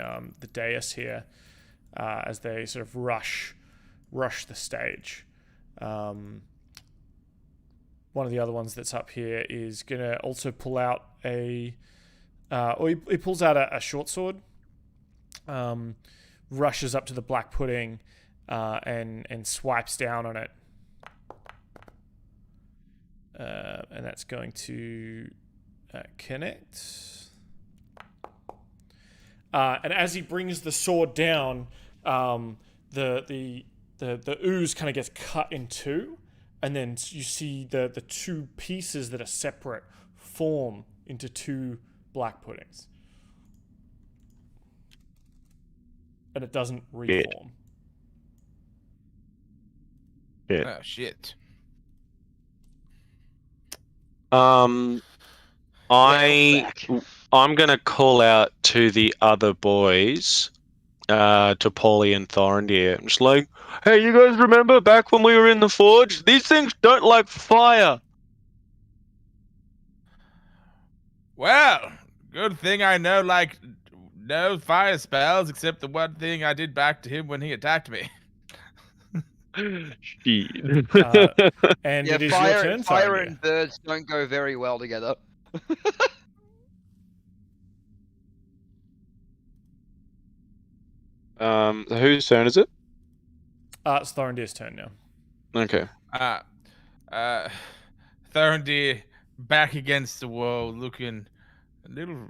dais here, as they sort of rush the stage. One of the other ones that's up here is gonna also pull out he pulls out a short sword, rushes up to the black pudding, and swipes down on it, and that's going to connect. And as he brings the sword down, the ooze kind of gets cut in two, and then you see the 2 pieces that are separate form into 2 black puddings. And it doesn't reform. Shit. Oh shit. I'm gonna call out to the other boys, to Pauly and Thorendir. I'm just like, hey, you guys remember back when we were in the forge? These things don't like fire. Well, good thing I know, like, no fire spells except the one thing I did back to him when he attacked me. Shit. And Yeah, it is your turn, fire Thorendir. and birds don't go very well together. Whose turn is it? It's Thorendir's turn now. Okay. Thorendir back against the wall, looking a little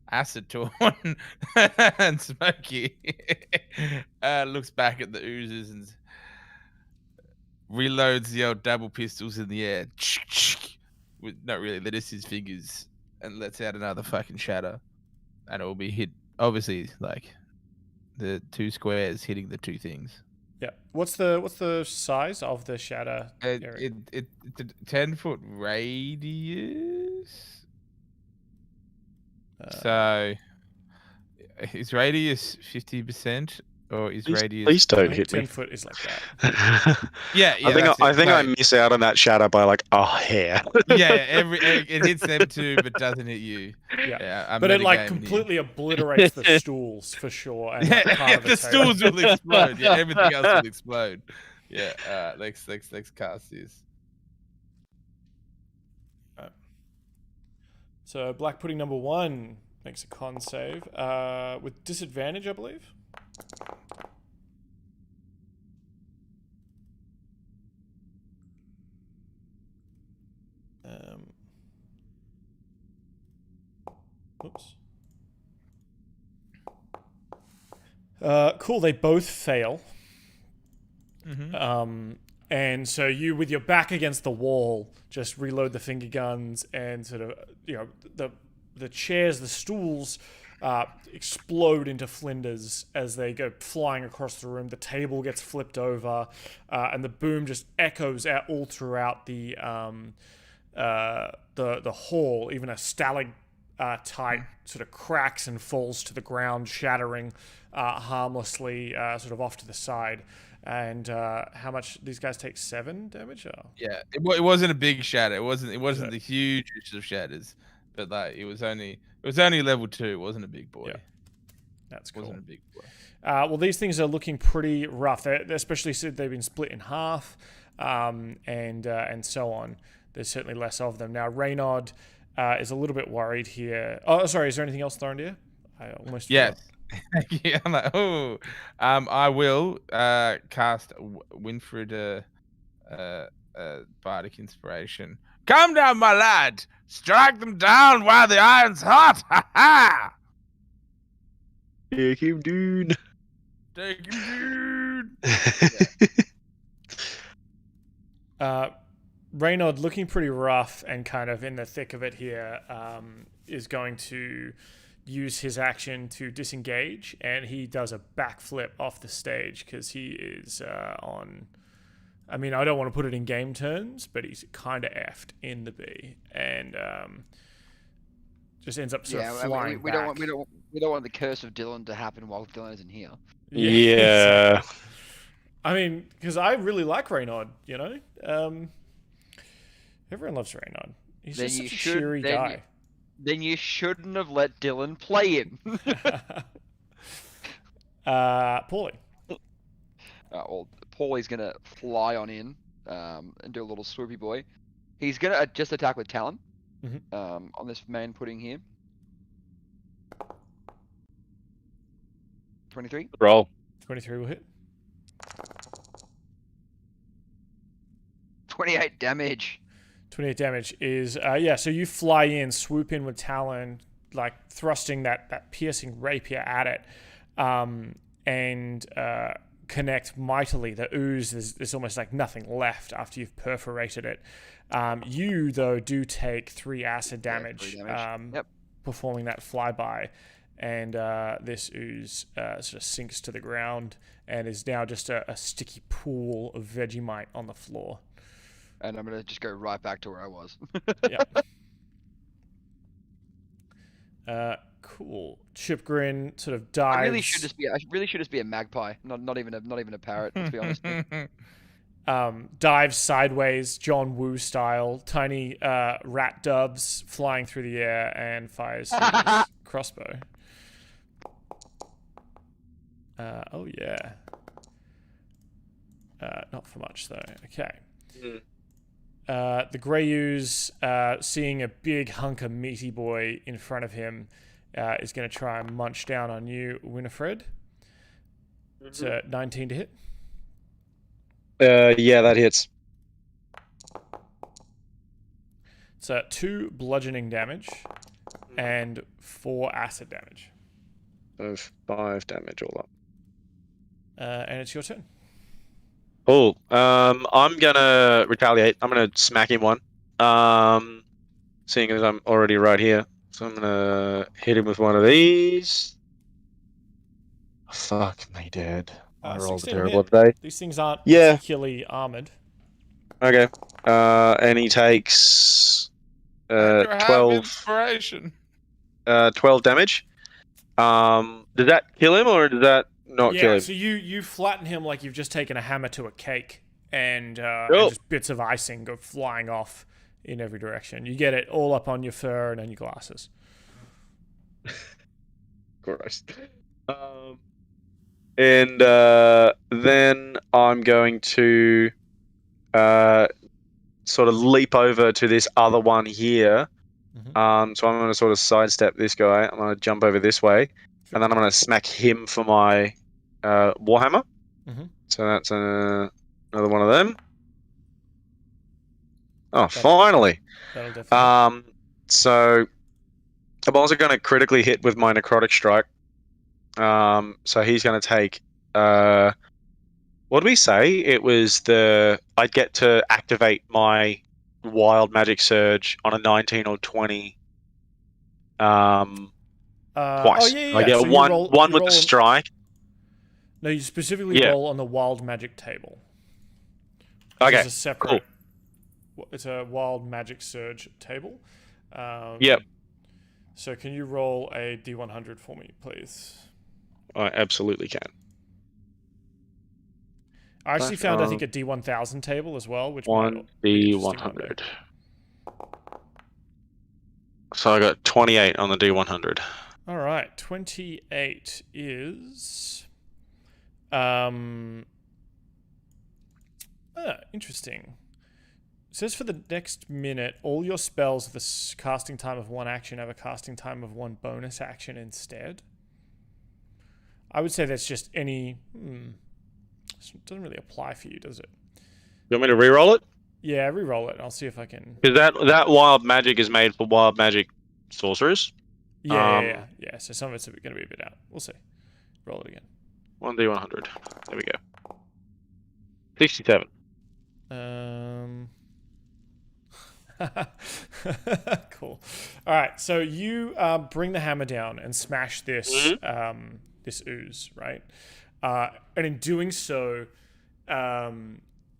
acid-torn and smoky. Looks back at the oozes and reloads the old double pistols in the air. With not really, that is his fingers, and lets out another fucking shatter. And it will be hit, obviously, like the 2 squares hitting the 2 things. Yeah. What's the size of the shatter area? It's a 10-foot radius. So, is radius 50%, or is radius? Please I don't think hit 10 me. foot is like that. Yeah, I think I miss out on that shatter by like a hair. it hits them too, but doesn't hit you. Yeah, but it like completely obliterates the stools for sure. And like, part of the stools will explode. Yeah, everything else will explode. Yeah, let's cast this. So black pudding number 1 makes a con save with disadvantage, I believe. Oops. Cool. They both fail. Mm-hmm. And so you, with your back against the wall, just reload the finger guns and sort of, the chairs, the stools explode into flinders as they go flying across the room. The table gets flipped over, and the boom just echoes out all throughout the hall. Even a stalactite sort of cracks and falls to the ground, shattering harmlessly, sort of off to the side. And how much these guys take? 7 damage? Oh. Yeah, it wasn't a big shatter. It wasn't the hugest of shatters, but like it was only level 2. It wasn't a big boy. Yeah. That's cool. It wasn't a big boy. Well, these things are looking pretty rough. They're especially since they've been split in half, and so on. There's certainly less of them now. Reynard is a little bit worried here. Oh, sorry. Is there anything else, Thorendir? I almost forgot. Yeah, I'm like, I will cast Winfred Bardic Inspiration. Calm down, my lad. Strike them down while the iron's hot! Ha ha! Take him, dude. Take him, dude! Reynard, looking pretty rough and kind of in the thick of it here, is going to use his action to disengage, and he does a backflip off the stage because he is on... I mean, I don't want to put it in game terms, but he's kind of effed in the B, and just ends up sort of flying we back. don't want the curse of Dylan to happen while Dylan isn't here. Yeah. I mean, because I really like Reynard, you know? Everyone loves Reynard. He's just such a cheery guy. Then you shouldn't have let Dylan play him. Pauly. Well, Pauly's going to fly on in and do a little swoopy boy. He's going to just attack with Talon on this main pudding here. 23. Roll. 23 will hit. 28 damage. 28 damage is, so you fly in, swoop in with Talon, like thrusting that piercing rapier at it, and connect mightily. The ooze, there's almost like nothing left after you've perforated it. You, though, do take 3 acid damage, performing that flyby, and this ooze sort of sinks to the ground and is now just a sticky pool of Vegemite on the floor. And I'm going to just go right back to where I was. Cool. Chipgrin sort of dives. I really should just be a magpie, not even a parrot, to be honest. Dives sideways, John Woo style, tiny rat doves flying through the air, and fires his crossbow. Oh yeah. Not for much though. Okay. The Grey Ooze, seeing a big hunk of meaty boy in front of him, is going to try and munch down on you, Winifred. It's 19 to hit. Yeah, that hits. It's 2 bludgeoning damage and 4 acid damage. So 5 damage all up. And it's your turn. Cool. I'm gonna retaliate. I'm gonna smack him one. Seeing as I'm already right here. So I'm gonna hit him with one of these. Fuck me, Dad. I rolled a terrible day. These things aren't particularly armored. Okay. And he takes 12 inspiration. 12 damage. Did that kill him or did that not kill him? So you flatten him like you've just taken a hammer to a cake, and just bits of icing go flying off in every direction. You get it all up on your fur and on your glasses. Gross. And then I'm going to sort of leap over to this other one here. So I'm going to sort of sidestep this guy. I'm going to jump over this way. And then I'm going to smack him for my Warhammer. So that's another one of them. Finally. So I'm also going to critically hit with my Necrotic Strike. So he's going to take... what did we say? It was I'd get to activate my Wild Magic Surge on a 19 or 20. Twice. I get so one with the strike. No, you specifically roll on the Wild Magic table. Okay, it's a separate, cool. It's a Wild Magic Surge table. Yep. So can you roll a D100 for me, please? I absolutely can. I actually found, I think, a D1000 table as well, which one D100. So I got 28 on the D100. All right, 28 is interesting. It says for the next minute, all your spells with a casting time of 1 action have a casting time of 1 bonus action instead. I would say that's just any... It doesn't really apply for you, does it? You want me to reroll it? Yeah, re-roll it. And I'll see if I can. Because that wild magic is made for wild magic sorcerers. Yeah. So some of it's going to be a bit out. We'll see. Roll it again. 1d100. There we go. 67. Cool. All right. So you bring the hammer down and smash this this ooze, right? And in doing so,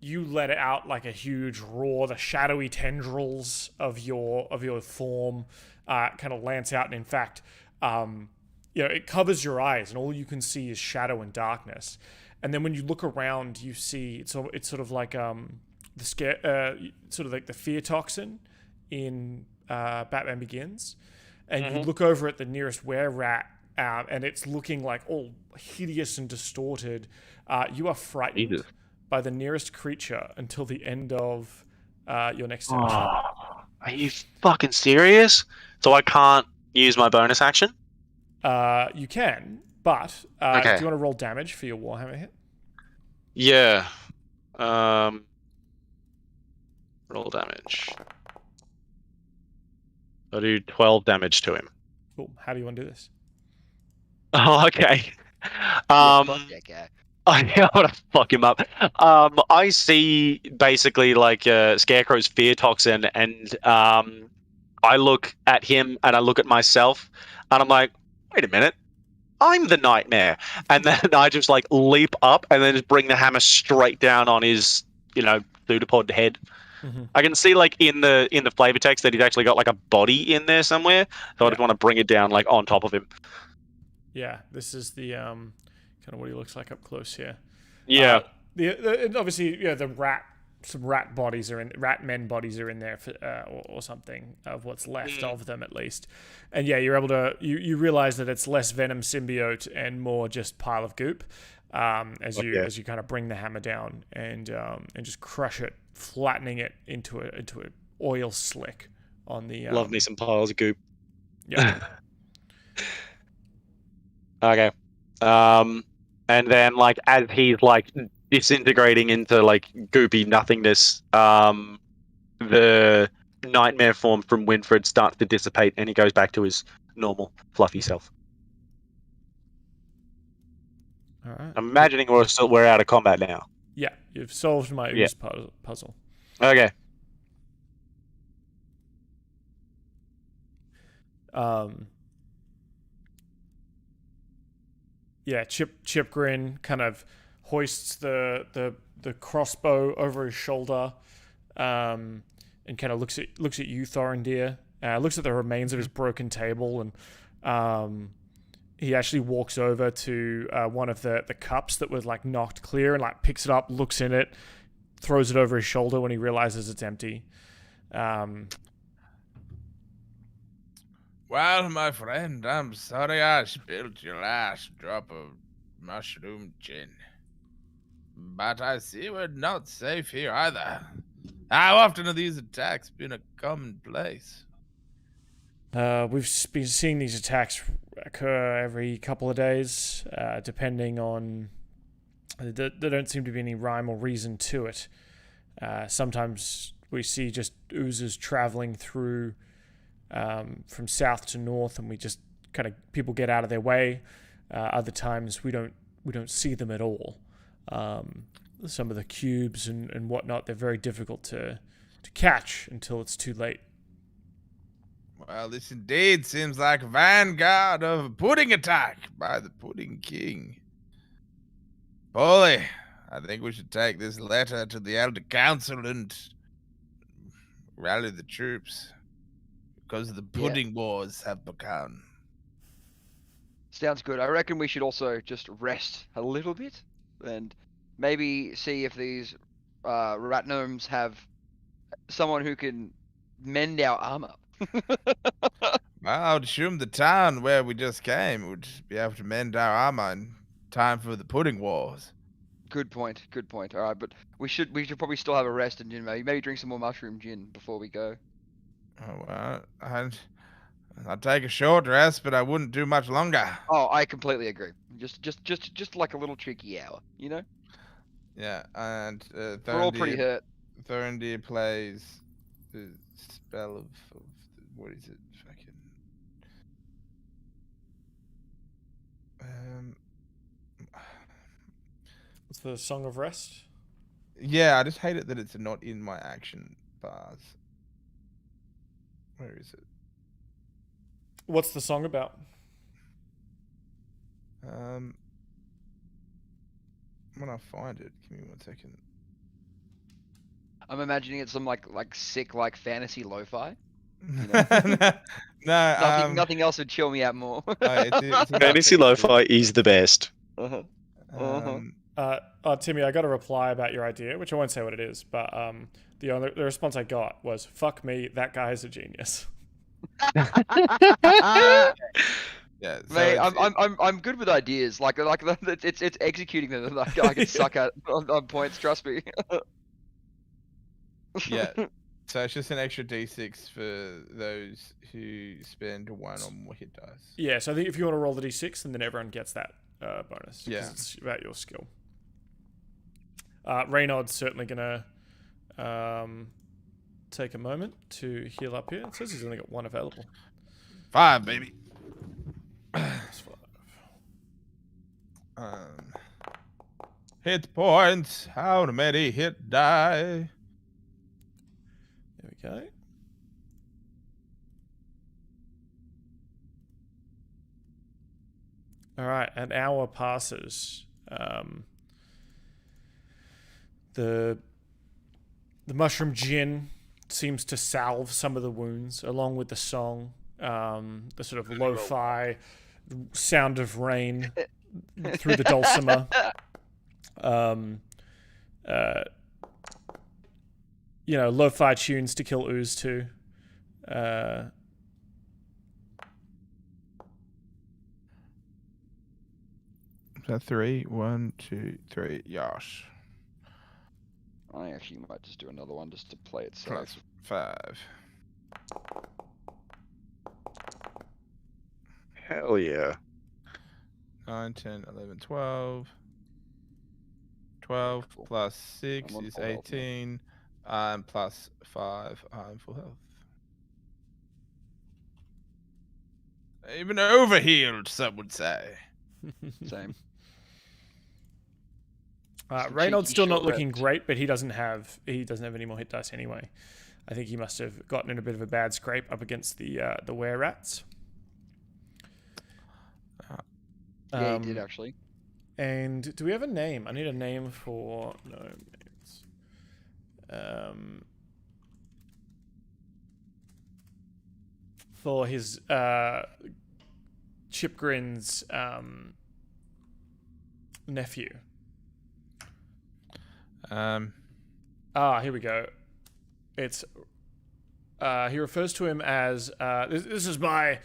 you let it out like a huge roar. The shadowy tendrils of your form kind of lance out, and in fact, it covers your eyes, and all you can see is shadow and darkness. And then when you look around, you see it's sort of like the sort of like the fear toxin in Batman Begins, and you look over at the nearest were-rat, and it's looking like all hideous and distorted. You are frightened. Jesus. By the nearest creature until the end of your next session. Are you fucking serious? So I can't use my bonus action? You can, but Okay. do you want to roll damage for your Warhammer hit? Yeah. Roll damage. I'll do 12 damage to him. Cool. How do you want to do this? Oh, okay. Fuck that guy. I want to fuck him up. I see basically like Scarecrow's fear toxin, and I look at him and I look at myself, and I'm like, wait a minute, I'm the nightmare. And then I just like leap up and then just bring the hammer straight down on his, pseudopod head. I can see like in the flavor text that he's actually got like a body in there somewhere, so I just want to bring it down like on top of him. Yeah, this is the kind of what he looks like up close here. Yeah. And obviously, some rat bodies are in, rat men bodies are in there for, or something of what's left of them at least. And yeah, you're able to you realize that it's less venom symbiote and more just pile of goop. As you kind of bring the hammer down and just crush it, flattening it into a oil slick on the. Love me some piles of goop. Yeah. Okay. And then like as he's like disintegrating into like goopy nothingness, the nightmare form from Winfred starts to dissipate and he goes back to his normal fluffy self. All right. I'm imagining we're out of combat now. Yeah, you've solved my ooze puzzle. Okay. Yeah, Chip Grin kind of hoists the crossbow over his shoulder, and kind of looks at you, Thorendir. Looks at the remains of his broken table, and he actually walks over to one of the cups that was like knocked clear, and like picks it up, looks in it, throws it over his shoulder when he realizes it's empty. Well, my friend, I'm sorry I spilled your last drop of mushroom gin. But I see we're not safe here either. How often have these attacks been a commonplace? We've been seeing these attacks occur every couple of days, depending on... There don't seem to be any rhyme or reason to it. Sometimes we see just oozes traveling through from south to north, and we just kind of people get out of their way. Other times we don't see them at all. Some of the cubes and whatnot, they're very difficult to catch until it's too late. Well, this indeed seems like a vanguard of a pudding attack by the Pudding King. Pauly, I think we should take this letter to the Elder Council and rally the troops, because the pudding wars have begun. Sounds good. I reckon we should also just rest a little bit and maybe see if these rat gnomes have someone who can mend our armor. Well, I would assume the town where we just came would be able to mend our armor in time for the pudding wars. Good point. All right, but we should probably still have a rest and maybe drink some more mushroom gin before we go. Oh, well, I'd take a short rest, but I wouldn't do much longer. Oh, I completely agree. Just like a little cheeky hour, Yeah, and we're all pretty hurt. Thorendir plays the spell of what is it? Fucking. What's the Song of Rest? Yeah, I just hate it that it's not in my action bars. Where is it? What's the song about? When I find it, give me 1 second. I'm imagining it's some like sick like fantasy lo-fi. No, Nothing else would chill me out more. it's about Fantasy fantasy. lo-fi is the best. Timmy, I got a reply about your idea, which I won't say what it is, but the response I got was, "Fuck me, that guy is a genius." Yeah, so Mate, I'm good with ideas. Like it's executing them that I can suck at on points. Trust me. yeah. So it's just an extra d6 for those who spend 1 or more hit dice. Yeah, so I think if you want to roll the d6, then everyone gets that bonus. Yeah. 'Cause it's about your skill. Reynard's certainly going to take a moment to heal up here. It says he's only got 1 available. 5, baby. That's 5. Hit points. How many hit die? There we go. All right, an hour passes. The mushroom gin seems to salve some of the wounds, along with the song, the sort of lo-fi sound of rain through the dulcimer. Lo-fi tunes to kill ooze too. 3, 1, 2, 3. Yosh. I actually might just do another one just to play it safe. Plus 5. Hell yeah. 9, 10, 11, 12. 12 plus 6 I'm on is full health now. 18. Plus 5, I'm full health. Even overhealed, some would say. Same. Reynald's cheeky still not short looking rest. great, but he doesn't have any more hit dice anyway. I think he must have gotten in a bit of a bad scrape up against the were rats. Yeah, he did actually. And do we have a name? I need a name for names. For his Chipgrin's nephew. Here we go. It's he refers to him as this is my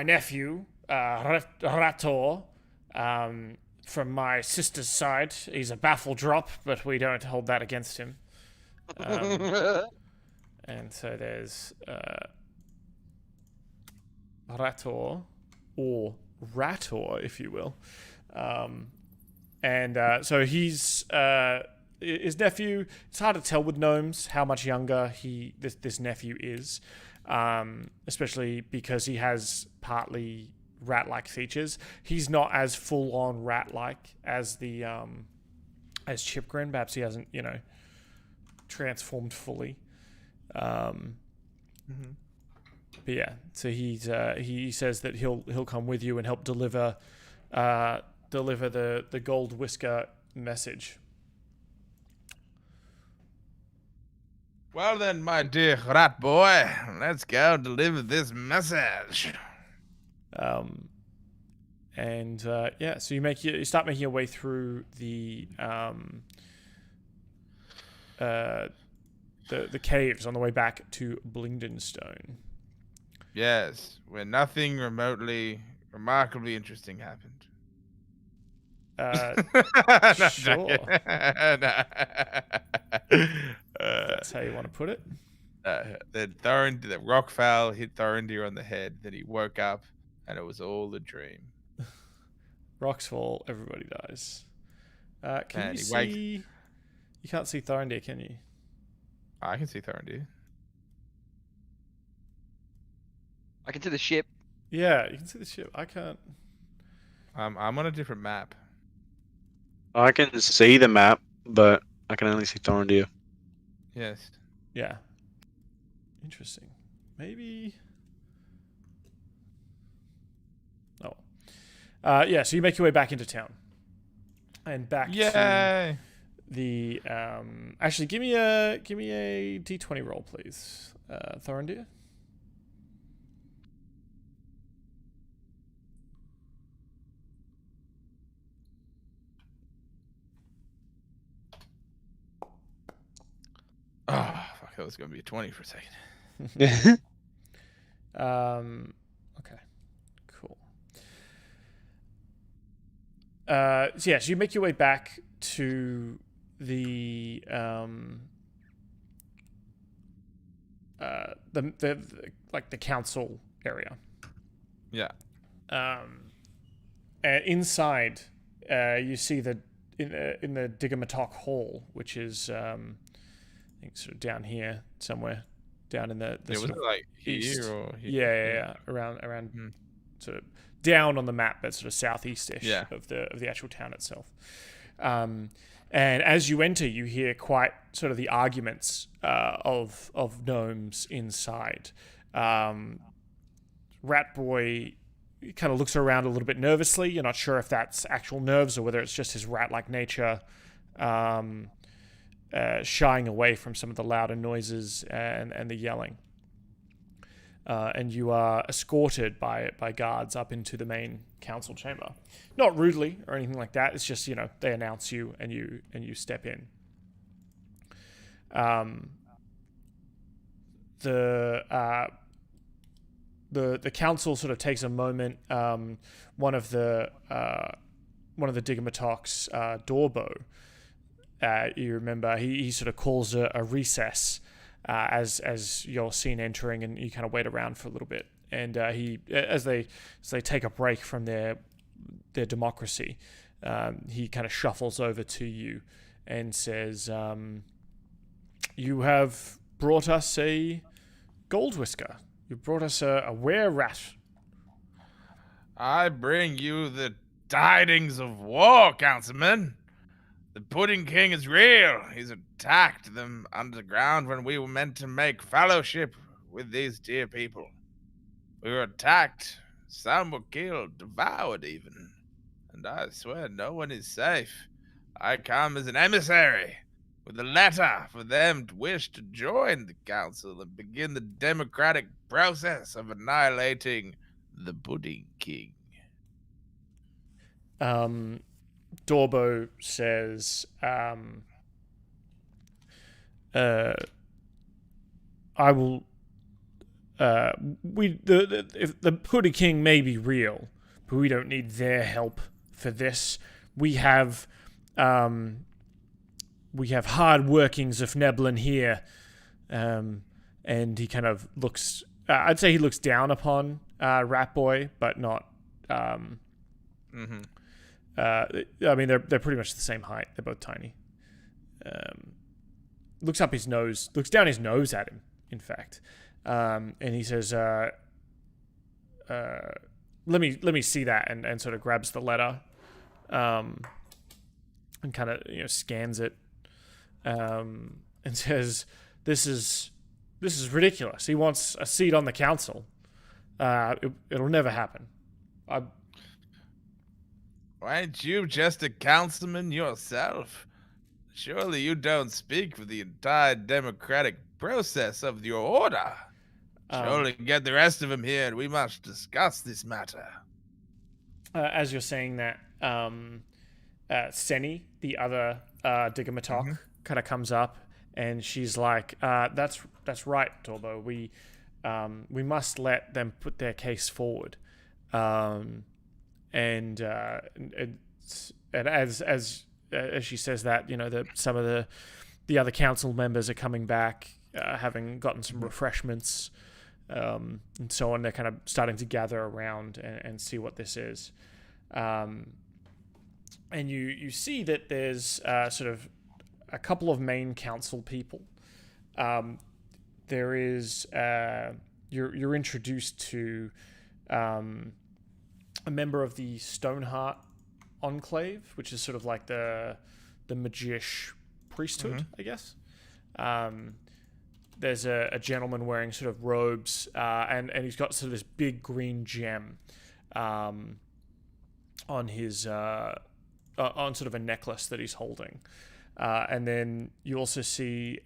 nephew Rator from my sister's side. He's a baffle drop, but we don't hold that against him. And so there's Rator, or Rator, if you will. So he's his nephew. It's hard to tell with gnomes how much younger this nephew is, especially because he has partly rat-like features. He's not as full-on rat-like as the as Chipgrin. Perhaps he hasn't transformed fully. But yeah, so he says that he'll come with you and help deliver the Gold Whisker message. Well then, my dear rat boy, let's go deliver this message. So you start making your way through the caves on the way back to Blingdenstone. Yes, where nothing remotely remarkably interesting happened. Sure. That's how you want to put it. The Rockfowl hit Thorendir on the head. Then he woke up, and it was all a dream. Rocks fall, everybody dies. Can And you he wakes- see? You can't see Thorendir, can you? I can see Thorendir. I can see the ship. Yeah, you can see the ship. I can't. I'm on a different map. I can see the map, but I can only see Thorendir. Yes. Yeah. Interesting. Maybe. Oh. Yeah. So you make your way back into town, and back to Yay! the. Actually, give me a d20 roll, please, Thorendir. Oh, fuck, that was going to be a 20 for a second. Okay. Cool. So yeah, so you make your way back to the like the council area. Yeah. And inside, you see that in the Digamatok Hall, which is I think sort of down here somewhere, down in the Was sort it of like east. here or here? Yeah. Around sort of down on the map, but sort of southeast-ish Yeah. of the actual town itself. And as you enter, you hear quite sort of the arguments of gnomes inside. Rat Boy kind of looks around a little bit nervously. You're not sure if that's actual nerves or whether it's just his rat-like nature shying away from some of the louder noises and the yelling. And you are escorted by guards up into the main council chamber. Not rudely or anything like that. It's just, they announce you and you step in. The council sort of takes a moment. One of the Digamatok's Dorbo, you remember, he sort of calls a recess as you're seen entering, and you kind of wait around for a little bit. And as they take a break from their democracy, he kind of shuffles over to you and says, "You have brought us a gold whisker. You brought us a were-rat." I bring you the tidings of war, councilman. The Pudding King is real. He's attacked them underground when we were meant to make fellowship with these dear people. We were attacked. Some were killed, devoured even. And I swear no one is safe. I come as an emissary with a letter for them to wish to join the council and begin the democratic process of annihilating the Pudding King. Dorbo says, I will. If the Pudding King may be real, but we don't need their help for this. We have hard workings of Neblin here, and he kind of looks. I'd say he looks down upon Rat Boy, but not. I mean, they're pretty much the same height. They're both tiny. Looks up his nose, looks down his nose at him, in fact, and he says, "Let me see that," and sort of grabs the letter, and kind of scans it, and says, "This is ridiculous. He wants a seat on the council. It'll never happen." Ain't you just a councilman yourself? Surely you don't speak for the entire democratic process of your order. Surely get the rest of them here and we must discuss this matter. As you're saying that, Seni, the other Digamatok, kind of comes up and she's like, that's right, Torbo. We must let them put their case forward. And as she says that, that some of the other council members are coming back, having gotten some refreshments, and so on. They're kind of starting to gather around and see what this is. And you see that there's sort of a couple of main council people, there is you're introduced to a member of the Stoneheart Enclave, which is sort of like the Magish priesthood, I guess. There's a gentleman wearing sort of robes, and he's got sort of this big green gem on his on sort of a necklace that he's holding. And then you also see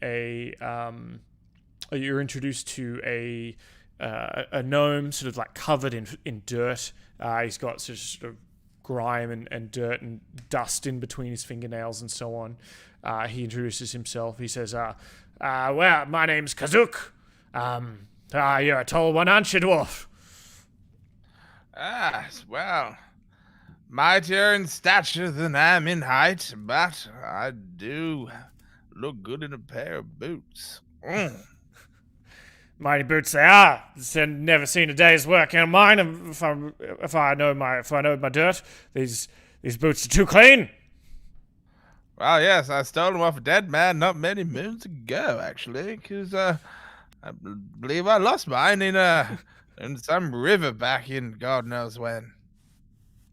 you're introduced to a gnome sort of like covered in dirt. He's got sort of grime and dirt and dust in between his fingernails and so on. He introduces himself. He says, well, my name's Kazuk. You're a tall one, aren't you, dwarf? Well, mightier in stature than I am in height, but I do look good in a pair of boots. Mighty boots they are. Never seen a day's work in mine. If I know my dirt, these boots are too clean. Well, yes, I stole them off a dead man not many moons ago, actually, because I believe I lost mine in some river back in God knows when.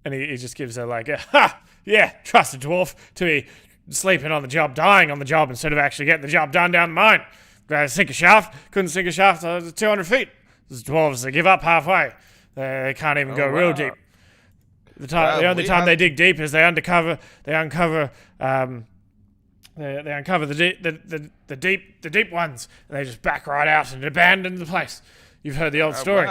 And he just gives her like, trust a dwarf to be sleeping on the job, dying on the job, instead of actually getting the job done down the mine. Sink a shaft, couldn't sink a shaft 200 feet. Those dwarves, they give up halfway. They can't even go real deep. The only time they dig deep is they uncover the deep ones, and they just back right out and abandon the place. You've heard the old stories.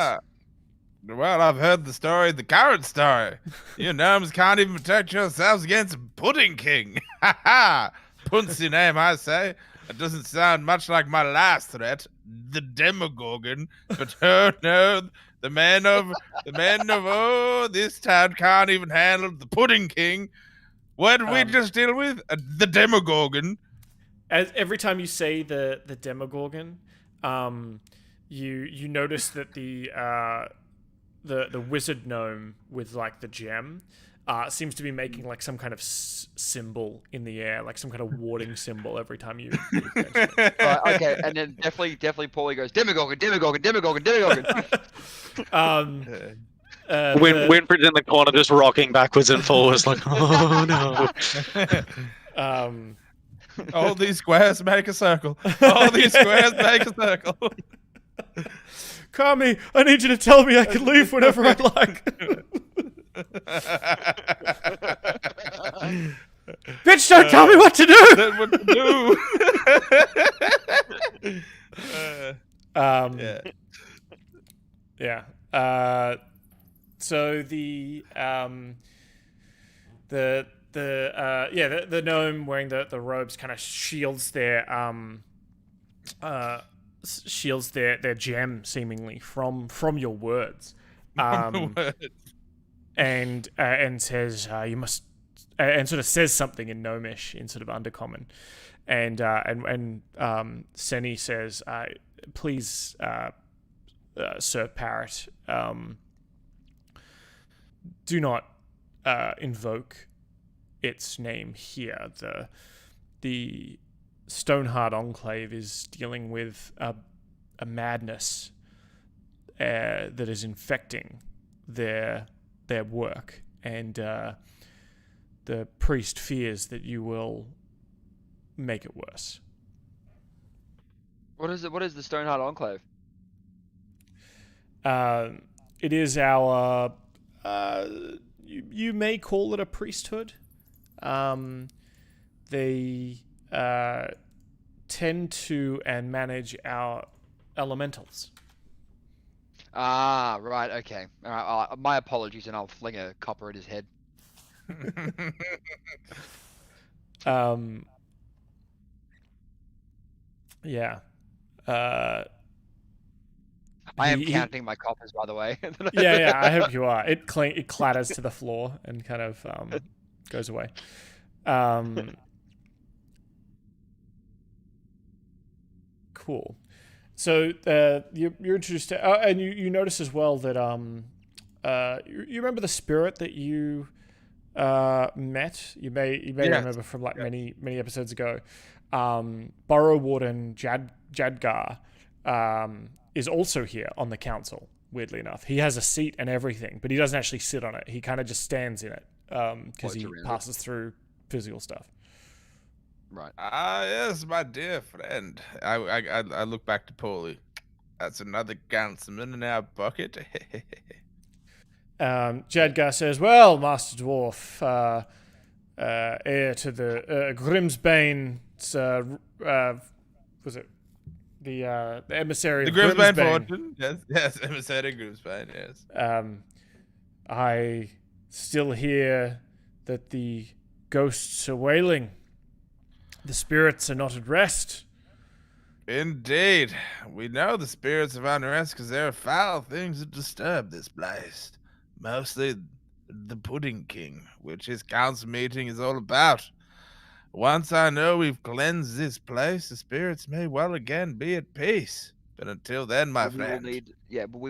Well, I've heard the story, the current story. You gnomes can't even protect yourselves against Pudding King. Ha ha! Punsy name, I say. It doesn't sound much like my last threat, the Demogorgon. But oh no, the men of this town can't even handle the Pudding King. What did we just deal with? The Demogorgon. As every time you say the Demogorgon, you notice that the wizard gnome with like the gem seems to be making like some kind of symbol in the air, like some kind of warding symbol every time you mention it. Okay, and then definitely Pauly goes, Demogorgon. Winfred's in the corner just rocking backwards and forwards like, oh no. All these squares make a circle. All these squares make a circle. Kami, I need you to tell me I can leave whenever I like. Bitch, don't tell me what to do! So the gnome wearing the robes kind of shields their gem seemingly from your words, and says you must, and sort of says something in Gnomish in sort of Undercommon, and Seni says, please, Sir Parrot, do not invoke its name here. The Stoneheart Enclave is dealing with a madness that is infecting their work, and the priest fears that you will make it worse. What is it? What is the Stoneheart Enclave? It is our you may call it a priesthood. They tend to and manage our elementals. Ah, right, okay. All right, my apologies, and I'll fling a copper at his head. Yeah. I am counting my coppers, by the way. Yeah, I hope you are. It clatters to the floor and kind of goes away. Cool. So you're introduced to, and you notice as well that you remember the spirit that you met. You may remember from like many episodes ago. Borough Warden Jadgar is also here on the council, weirdly enough. He has a seat and everything, but he doesn't actually sit on it. He kind of just stands in it because he passes through physical stuff. Right. Ah, yes, my dear friend. I look back to Pauly. That's another councilman in our bucket. Jadgar says, "Well, Master Dwarf, heir to the Grimsbane's, was it the emissary The of Grimsbane Grimsbane? fortune. Yes, emissary Grimsbane, yes. I still hear that the ghosts are wailing. The spirits are not at rest." Indeed. We know the spirits of unrest because there are foul things that disturb this place. Mostly the Pudding King, which his council meeting is all about. Once I know we've cleansed this place, the spirits may well again be at peace. But until then, my friend... we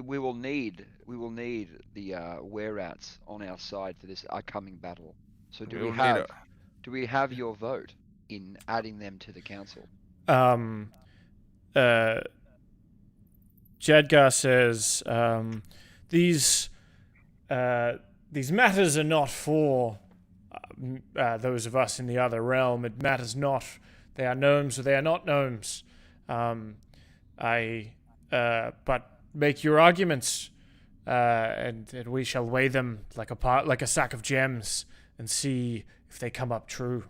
will need the were-outs on our side for this upcoming battle. So do we have your vote in adding them to the council? Jadgar says, these matters are not for those of us in the other realm. It matters not. They are gnomes or they are not gnomes. But make your arguments, and we shall weigh them like a sack of gems and see if they come up true.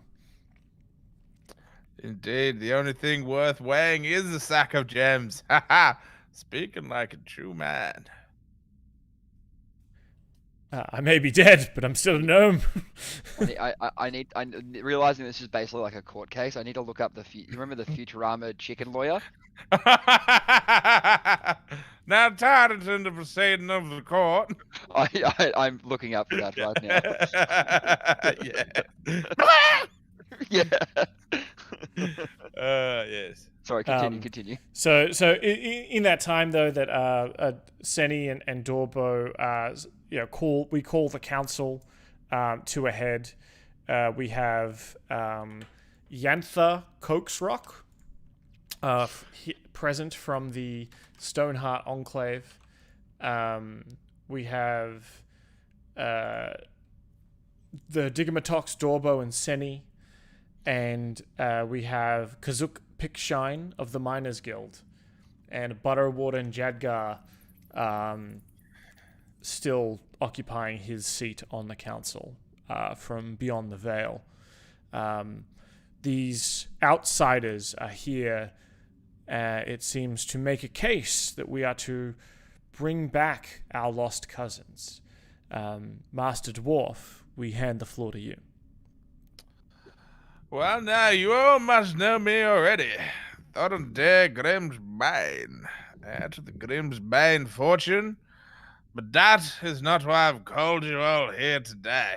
Indeed, the only thing worth weighing is the sack of gems. Ha ha! Speaking like a true man. I may be dead, but I'm still a gnome. I realizing this is basically like a court case. I need to look up you remember the Futurama chicken lawyer? Now tied in the proceeding of the court. I'm looking up for that right now. Yes. Sorry, continue. So in that time though that Seni and Dorbo we call the council to a head. We have Yantha Coaxrock present from the Stoneheart Enclave. We have the Digamatox, Dorbo, and Seni. And we have Kazuk Pickshine of the Miners Guild. And Borough Warden Jadgar still occupying his seat on the council from beyond the veil. These outsiders are here, it seems, to make a case that we are to bring back our lost cousins. Master Dwarf, we hand the floor to you. Well, now, you all must know me already. Thorendir Grimsbane, heir to the Grimsbane fortune. But that is not why I've called you all here today.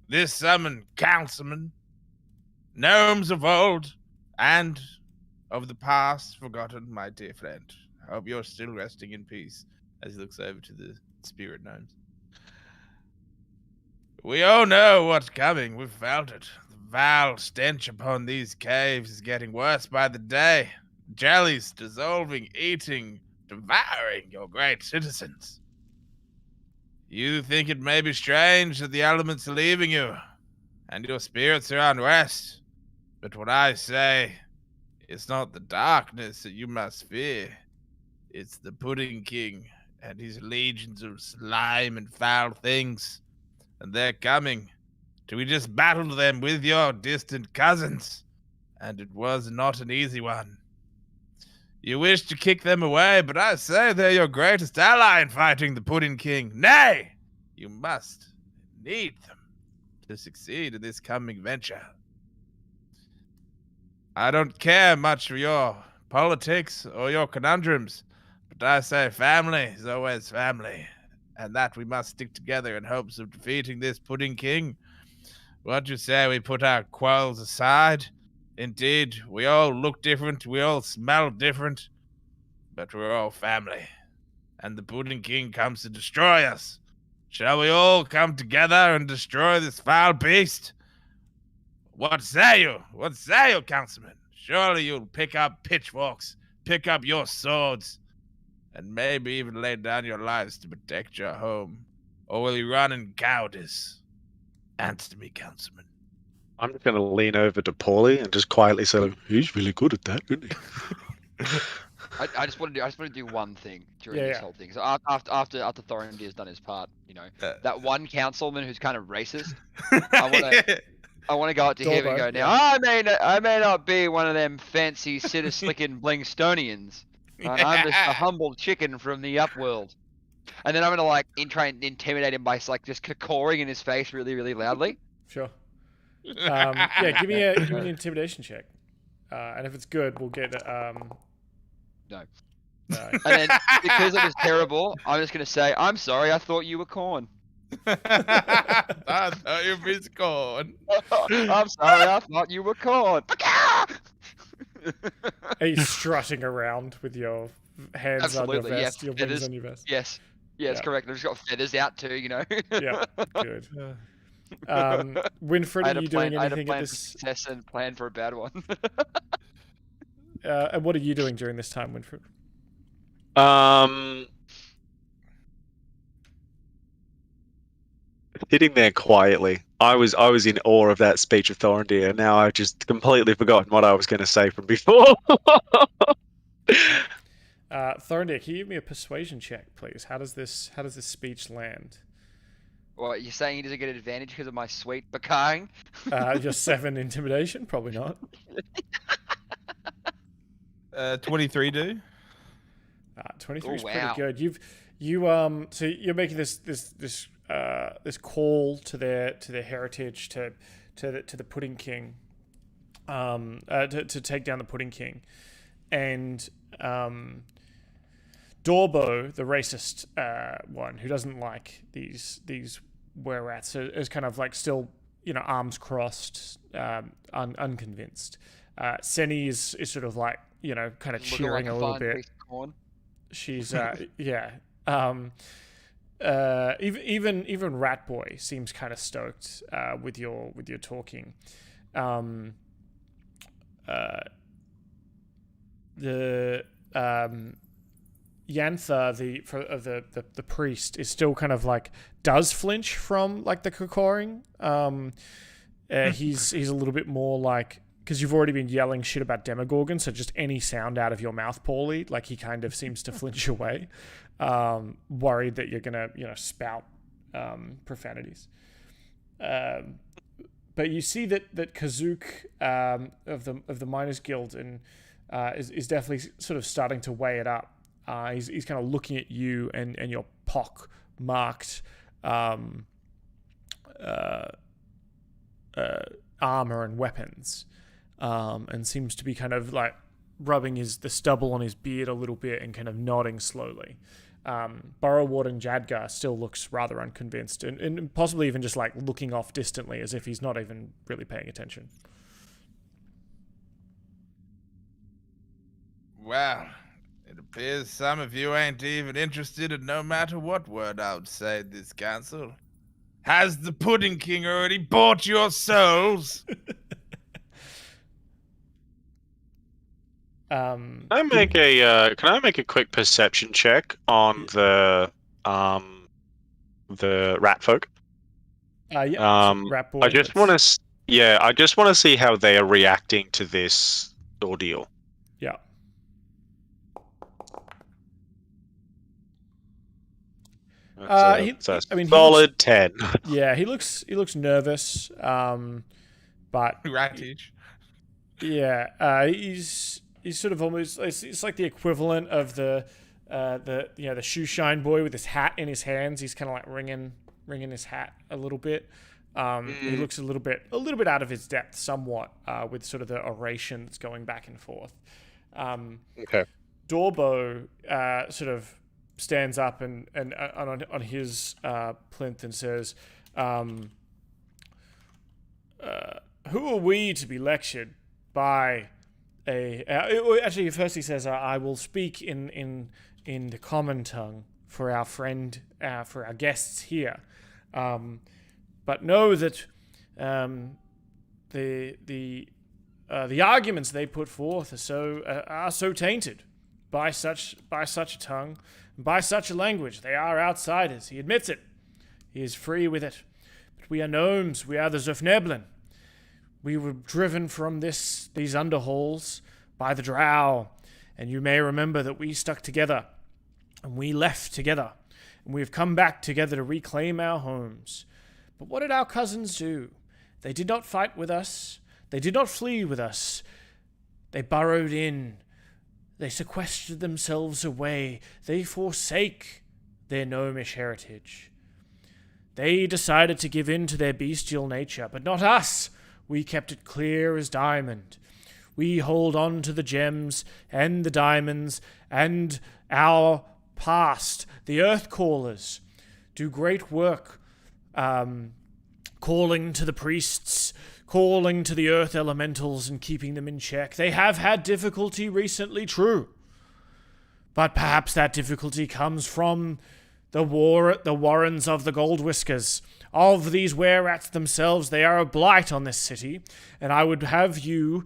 This summoned councilman, gnomes of old, and of the past forgotten, my dear friend. I hope you're still resting in peace, as he looks over to the spirit gnomes. We all know what's coming. We've felt it. Foul stench upon these caves is getting worse by the day. Jellies dissolving, eating, devouring your great citizens. You think it may be strange that the elements are leaving you, and your spirits are unrest. But what I say, it's not the darkness that you must fear. It's the Pudding King and his legions of slime and foul things. And they're coming. We just battled them with your distant cousins, and it was not an easy one. You wish to kick them away, but I say they're your greatest ally in fighting the Pudding King. Nay, you must need them to succeed in this coming venture. I don't care much for your politics or your conundrums, but I say family is always family, and that we must stick together in hopes of defeating this Pudding King. What you say, we put our quarrels aside? Indeed, we all look different, we all smell different, but we're all family. And the Pudding King comes to destroy us. Shall we all come together and destroy this foul beast? What say you? What say you, councilman? Surely you'll pick up pitchforks, pick up your swords, and maybe even lay down your lives to protect your home. Or will you run in cowardice? Answer me, councilman. I'm just going to lean over to Pauly and just quietly say, he's really good at that, isn't he? I just want to do one thing during Yeah, this yeah. whole thing. So after Thorendir's done his part, that one councilman who's kind of racist. I want to go up to him and go, now I may not be one of them fancy sitter slicking Blingstonians. Right? I'm just a humble chicken from the upworld. And then I'm gonna like try and intimidate him by like just cawing in his face really, really loudly. Sure. Yeah, give me an intimidation check. And if it's good, we'll get No. No. And then because it was terrible, I'm just gonna say, I'm sorry, I thought you were corn. I thought you'd be corn. I'm sorry, I thought you were corn. Are you strutting around with your hands on your Absolutely, vest, yeah. your wings on your vest? Yes, it's correct. I've just got feathers out too, Yeah, good. Winfred, are you doing anything at this? Success and plan for a bad one. And what are you doing during this time, Winfred? Sitting there quietly. I was in awe of that speech of Thorendir. Now I've just completely forgotten what I was going to say from before. Thorendir, can you give me a persuasion check, please? How does this speech land? Well, you're saying he doesn't get an advantage because of my sweet bakang? Your 7 intimidation? Probably not. 23 do. 23 is wow. pretty good. So you're making this call to their heritage to the Pudding King, to take down the Pudding King, and Dorbo, the racist one who doesn't like these were-rats, is kind of like still arms crossed, unconvinced. Senny is sort of like kind of cheering like a little bit. She's yeah. Even Rat Boy seems kind of stoked with your talking. The Yantha, the priest, is still kind of like does flinch from like the cawing. He's a little bit more like, because you've already been yelling shit about Demogorgon, so just any sound out of your mouth, Pauly, like he kind of seems to flinch away, worried that you're gonna spout profanities. But you see that Kazook of the Miners Guild is definitely sort of starting to weigh it up. He's kind of looking at you and your pock-marked armor and weapons, and seems to be kind of like rubbing the stubble on his beard a little bit and kind of nodding slowly. Burrow Warden Jadgar still looks rather unconvinced and possibly even just like looking off distantly as if he's not even really paying attention. Well, it appears some of you ain't even interested in no matter what word outside this council. Has the Pudding King already bought your souls? Can I make a quick perception check on the rat folk? Rat boy. I just want to see how they are reacting to this ordeal. Yeah. Solid 10. Yeah, he looks nervous, but Rattage. Yeah, he's sort of almost, it's like the equivalent of the shoe shine boy with his hat in his hands. He's kind of like wringing his hat a little bit. He looks a little bit out of his depth, somewhat, with sort of the oration that's going back and forth. Okay. Dorbo sort of stands up and on his plinth and says, "Who are we to be lectured by a?" Actually, first he says, "I will speak in the common tongue for our friend, for our guests here, but know that the the arguments they put forth are so tainted by such a tongue, by such a language. They are outsiders. He admits it. He is free with it. But we are gnomes. We are the Zofneblin. We were driven from these underhalls by the drow, and you may remember that we stuck together, and we left together, and we have come back together to reclaim our homes. But what did our cousins do? They did not fight with us. They did not flee with us. They burrowed in. They sequestered themselves away. They forsake their gnomish heritage. They decided to give in to their bestial nature, but not us. We kept it clear as diamond. We hold on to the gems and the diamonds and our past. The Earth Callers do great work, calling to the priests, calling to the earth elementals and keeping them in check. They have had difficulty recently, true. But perhaps that difficulty comes from the warrens of the Gold Whiskers, of these were-rats themselves. They are a blight on this city, and I would have you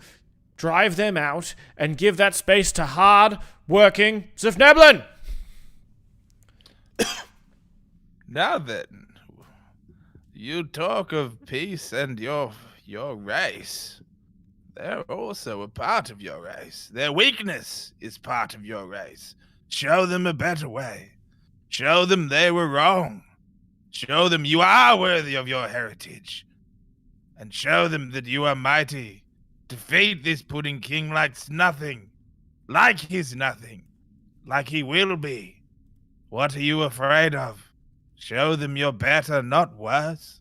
drive them out and give that space to hard-working Zofneblin. Now then, you talk of peace and your race. They're also a part of your race. Their weakness is part of your race. Show them a better way. Show them they were wrong. Show them you are worthy of your heritage. And show them that you are mighty. Defeat this pudding king like nothing. Like he's nothing. Like he will be. What are you afraid of? Show them you're better, not worse.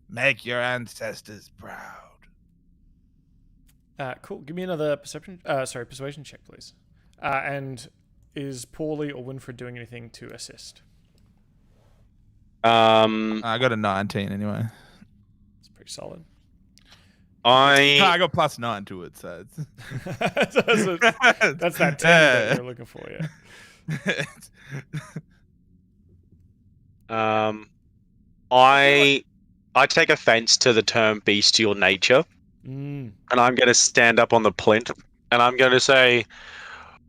Make your ancestors proud. Cool. Give me another persuasion check, please. And is Pauly or Winfred doing anything to assist? I got a 19 anyway. It's pretty solid. I got +9 to it, so it's... that's that 10 that you're looking for, yeah. I take offense to the term bestial nature, and I'm going to stand up on the plinth, and I'm going to say,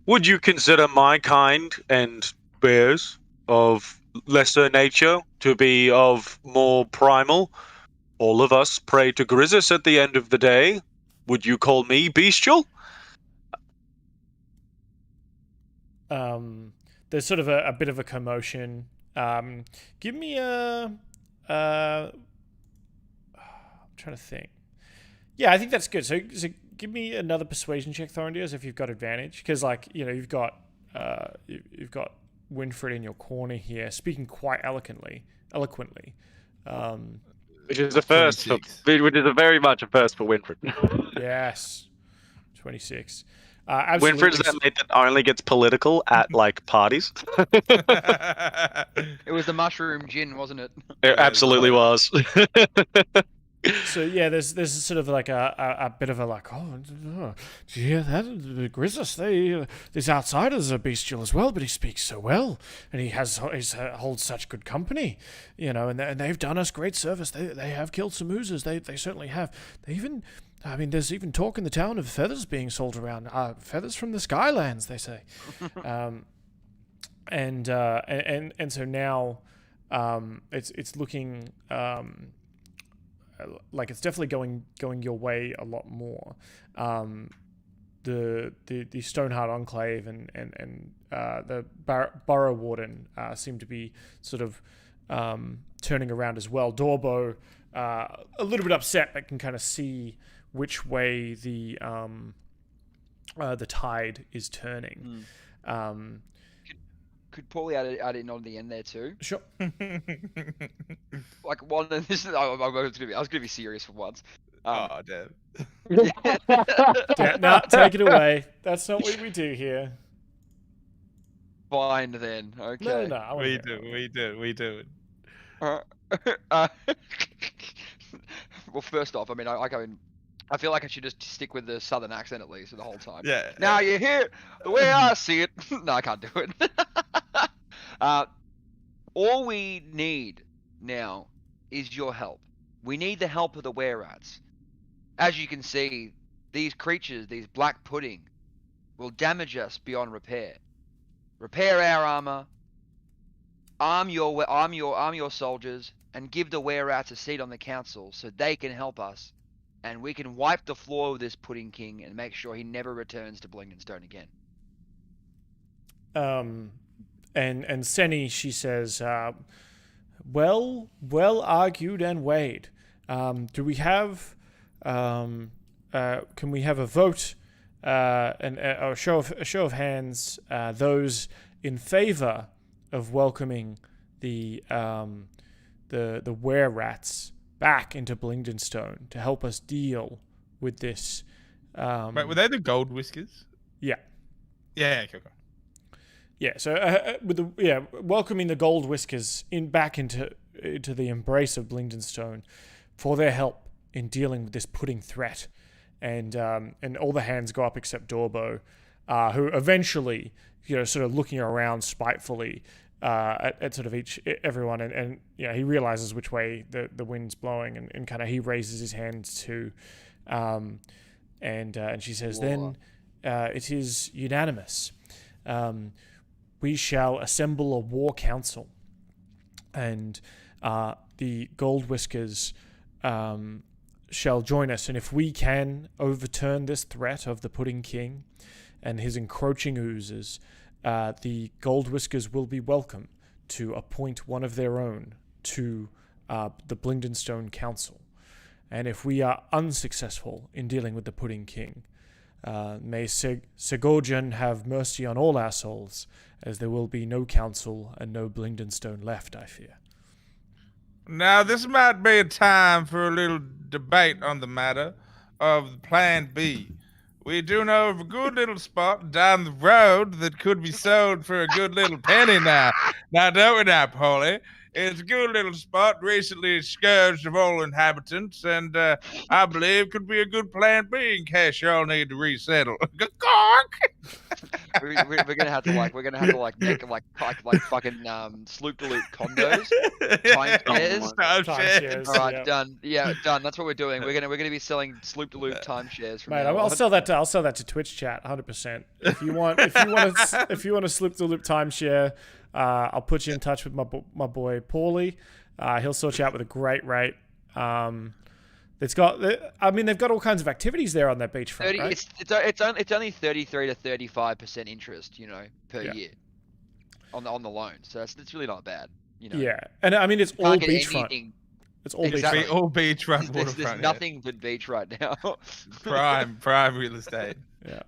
would you consider my kind and bears of lesser nature to be of more primal? All of us pray to Grizzus at the end of the day. Would you call me bestial? There's sort of a bit of a commotion. Give me a... I'm trying to think. Yeah, I think that's good. So give me another persuasion check, Thorendir, as if you've got advantage, because you've got Winfred in your corner here, speaking quite eloquently. Which is a first, which is a very much a first for Winfred. Yes, 26. Winfred's that mate that only gets political at like parties. It was the mushroom gin, wasn't it? It absolutely was. So yeah, there's sort of like a bit of a like, oh, do you hear that? The Grizzus, these outsiders are bestial as well, but he speaks so well, and he holds such good company, and they've done us great service. They have killed some oozers. They certainly have. There's even talk in the town of feathers being sold around. Feathers from the Skylands, they say. And so now, it's looking like it's definitely going your way a lot more. The Stoneheart Enclave and the Burrow Warden seem to be sort of turning around as well. Dorbo a little bit upset, but can kind of see which way the tide is turning. Could Pauly add in on the end there too? Sure. Like one of this, I was gonna be serious for once. Oh damn. No, take it away. That's not what we do here. Fine then. Okay. No. We do. Well, first off, I feel like I should just stick with the southern accent at least the whole time. Yeah. Now you hear the way I see it. No, I can't do it. All we need now is your help. We need the help of the were-rats. As you can see, these creatures, these black pudding, will damage us beyond repair. Repair our armor, arm your soldiers, and give the were-rats a seat on the council so they can help us, and we can wipe the floor with this pudding king and make sure he never returns to Blingdenstone again. And Senny, she says, well argued and weighed. Do we have, can we have a vote, and a show of hands, those in favor of welcoming the were-rats back into Blingdenstone to help us deal with this? Wait, were they the gold whiskers? Yeah. Yeah, okay. Yeah, so welcoming the Gold Whiskers back into the embrace of Blingdenstone for their help in dealing with this pudding threat, and all the hands go up except Dorbo, who eventually, sort of looking around spitefully at sort of everyone, and he realizes which way the wind's blowing, and kind of he raises his hands too, and she says, Whoa. then it is unanimous. We shall assemble a war council, and the Gold Whiskers shall join us. And if we can overturn this threat of the Pudding King and his encroaching oozes, the Gold Whiskers will be welcome to appoint one of their own to the Blingdenstone Council. And if we are unsuccessful in dealing with the Pudding King, may Segorgian have mercy on all our souls, as there will be no council and no Blingdenstone left, I fear. Now, this might be a time for a little debate on the matter of Plan B. We do know of a good little spot down the road that could be sold for a good little penny now. Now, don't we now, Pauly? It's a good little spot, recently scourged of all inhabitants, and I believe could be a good Plan B in case y'all need to resettle. we're gonna have to make fucking sloop to loop condos. Timeshares. All right, yeah. done. Yeah, done. That's what we're doing. We're gonna be selling sloop to loop timeshares from Mate, now I'll on. sell that to Twitch chat, 100%. If you want a sloop to loop timeshare, I'll put you in touch with my boy Pauly. He'll sort you out with a great rate. They've got all kinds of activities there on that beachfront, right? It's only 33 to 35% interest, per year on the loan. So it's really not bad, Yeah, and I mean it's all beachfront. It's all Exactly. beachfront. All beachfront There's waterfront. nothing but beach right now. Prime real estate. Yeah.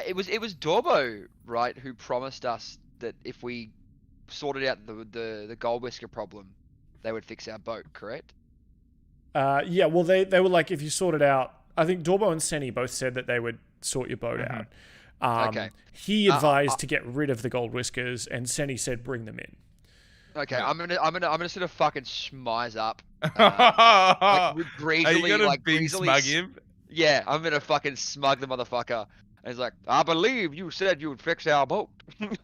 It was Dorbo, right, who promised us that if we sorted out the Gold Whisker problem, they would fix our boat, correct? Yeah, well, they were like, if you sort it out, I think Dorbo and Senny both said that they would sort your boat out. Okay. He advised to get rid of the Gold Whiskers, and Senny said bring them in. Okay, Yeah. I'm gonna sort of fucking schmize up. Are you Greasily, gonna big smug him? Yeah, I'm gonna fucking smug the motherfucker. And he's like, I believe you said you would fix our boat. Indeed,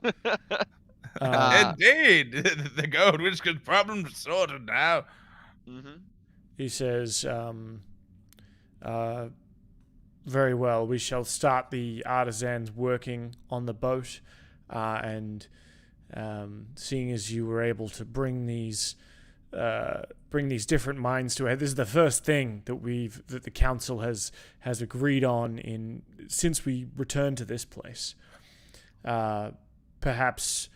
the Gold Whiskers problem sorted now. Mm-hmm. He says, very well, we shall start the artisans working on the boat, and seeing as you were able to bring these different minds to it, this is the first thing that the council has agreed on since we returned to this place. Perhaps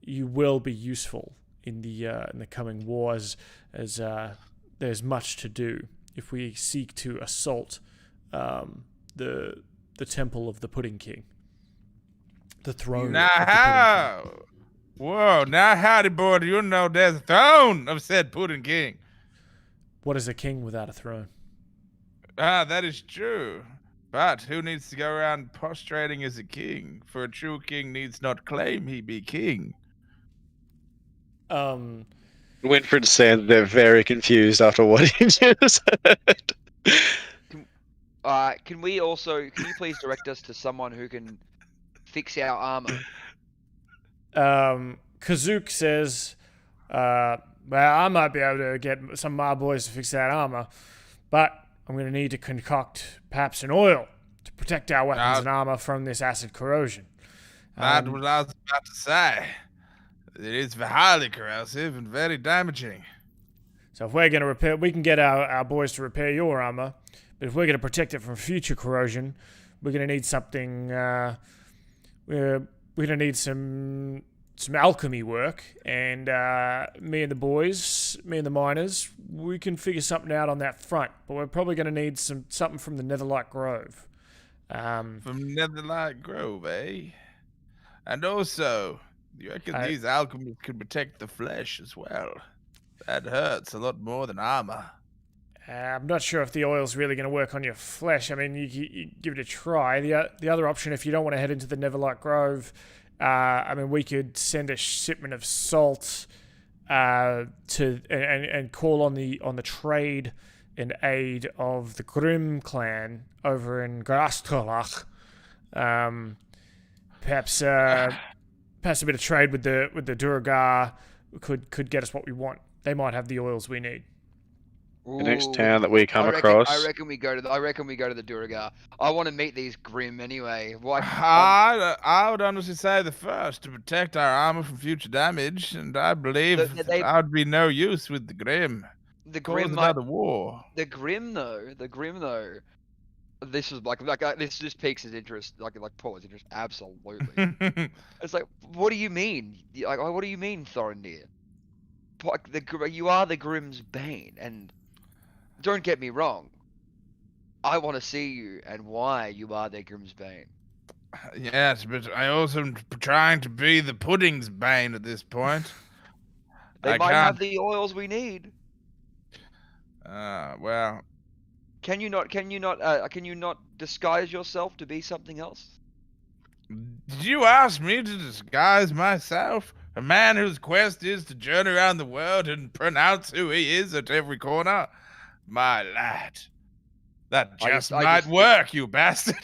you will be useful in the coming wars, as there's much to do if we seek to assault the temple of the Pudding King, the throne. Now of the Pudding how? King. Whoa! Now howdy, boy, do you know there's a throne of said Pudding King? What is a king without a throne? Ah, that is true. But who needs to go around prostrating as a king? For a true king needs not claim he be king. Winfred said they're very confused after what he just said. Can you please direct us to someone who can fix our armor? Kazook says, well, I might be able to get some of my boys to fix that armor, but I'm going to need to concoct perhaps an oil to protect our weapons and armor from this acid corrosion. That's what I was about to say. It is highly corrosive and very damaging. So if we're going to repair, we can get our boys to repair your armor, but if we're going to protect it from future corrosion, we're going to need something. We're going to need some alchemy work, and me and the miners, we can figure something out on that front. But we're probably going to need something from the Netherlight Grove. From Netherlight Grove, eh? And also, you reckon these alchemists could protect the flesh as well? That hurts a lot more than armor. I'm not sure if the oil's really going to work on your flesh. I mean, you give it a try. The other option, if you don't want to head into the Netherlight Grove, I mean, we could send a shipment of salt and call on the trade and aid of the Grimm clan over in Grastrolach. Perhaps a bit of trade with the Duragar could get us what we want. They might have the oils we need. The next town that we come across. I reckon we go to the Duragar. I want to meet these Grimm anyway. I would honestly say the first to protect our armor from future damage, and I believe I would be no use with the Grimm. The Grimm another war. The Grimm though. This is this piques his interest, like Paul's interest. Absolutely. It's like, what do you mean? Like, what do you mean, Thorendir? You are the Grimm's bane, and don't get me wrong. I want to see you and why you are the Grimm's bane. Yes, but I also am trying to be the pudding's bane at this point. They might have the oils we need. Well. Can you not disguise yourself to be something else? Did you ask me to disguise myself? A man whose quest is to journey around the world and pronounce who he is at every corner? My lad. That just might work, you bastard.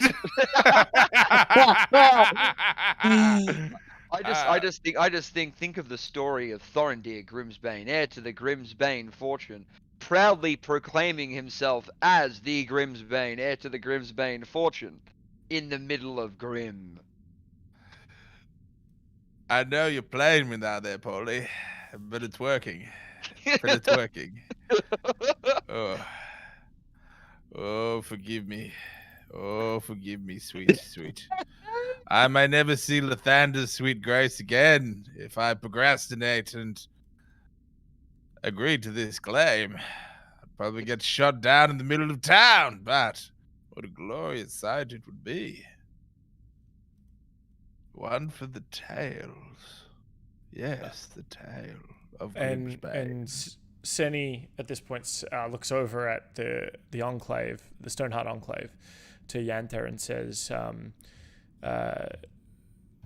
I just think of the story of Thorendir Grimsbane, heir to the Grimsbane fortune, proudly proclaiming himself as the Grimsbane, heir to the Grimsbane fortune, in the middle of Grimm. I know you're playing me now there, Pauly, but it's working. Oh, forgive me. Oh, forgive me, sweet. I may never see Lathander's sweet grace again if I procrastinate and agree to this claim. I'd probably get shot down in the middle of town, but what a glorious sight it would be. One for the tales. Yes, the tale of Grimsbane. And Seni, at this point, looks over at the Enclave, the Stoneheart Enclave, to Yantha and says,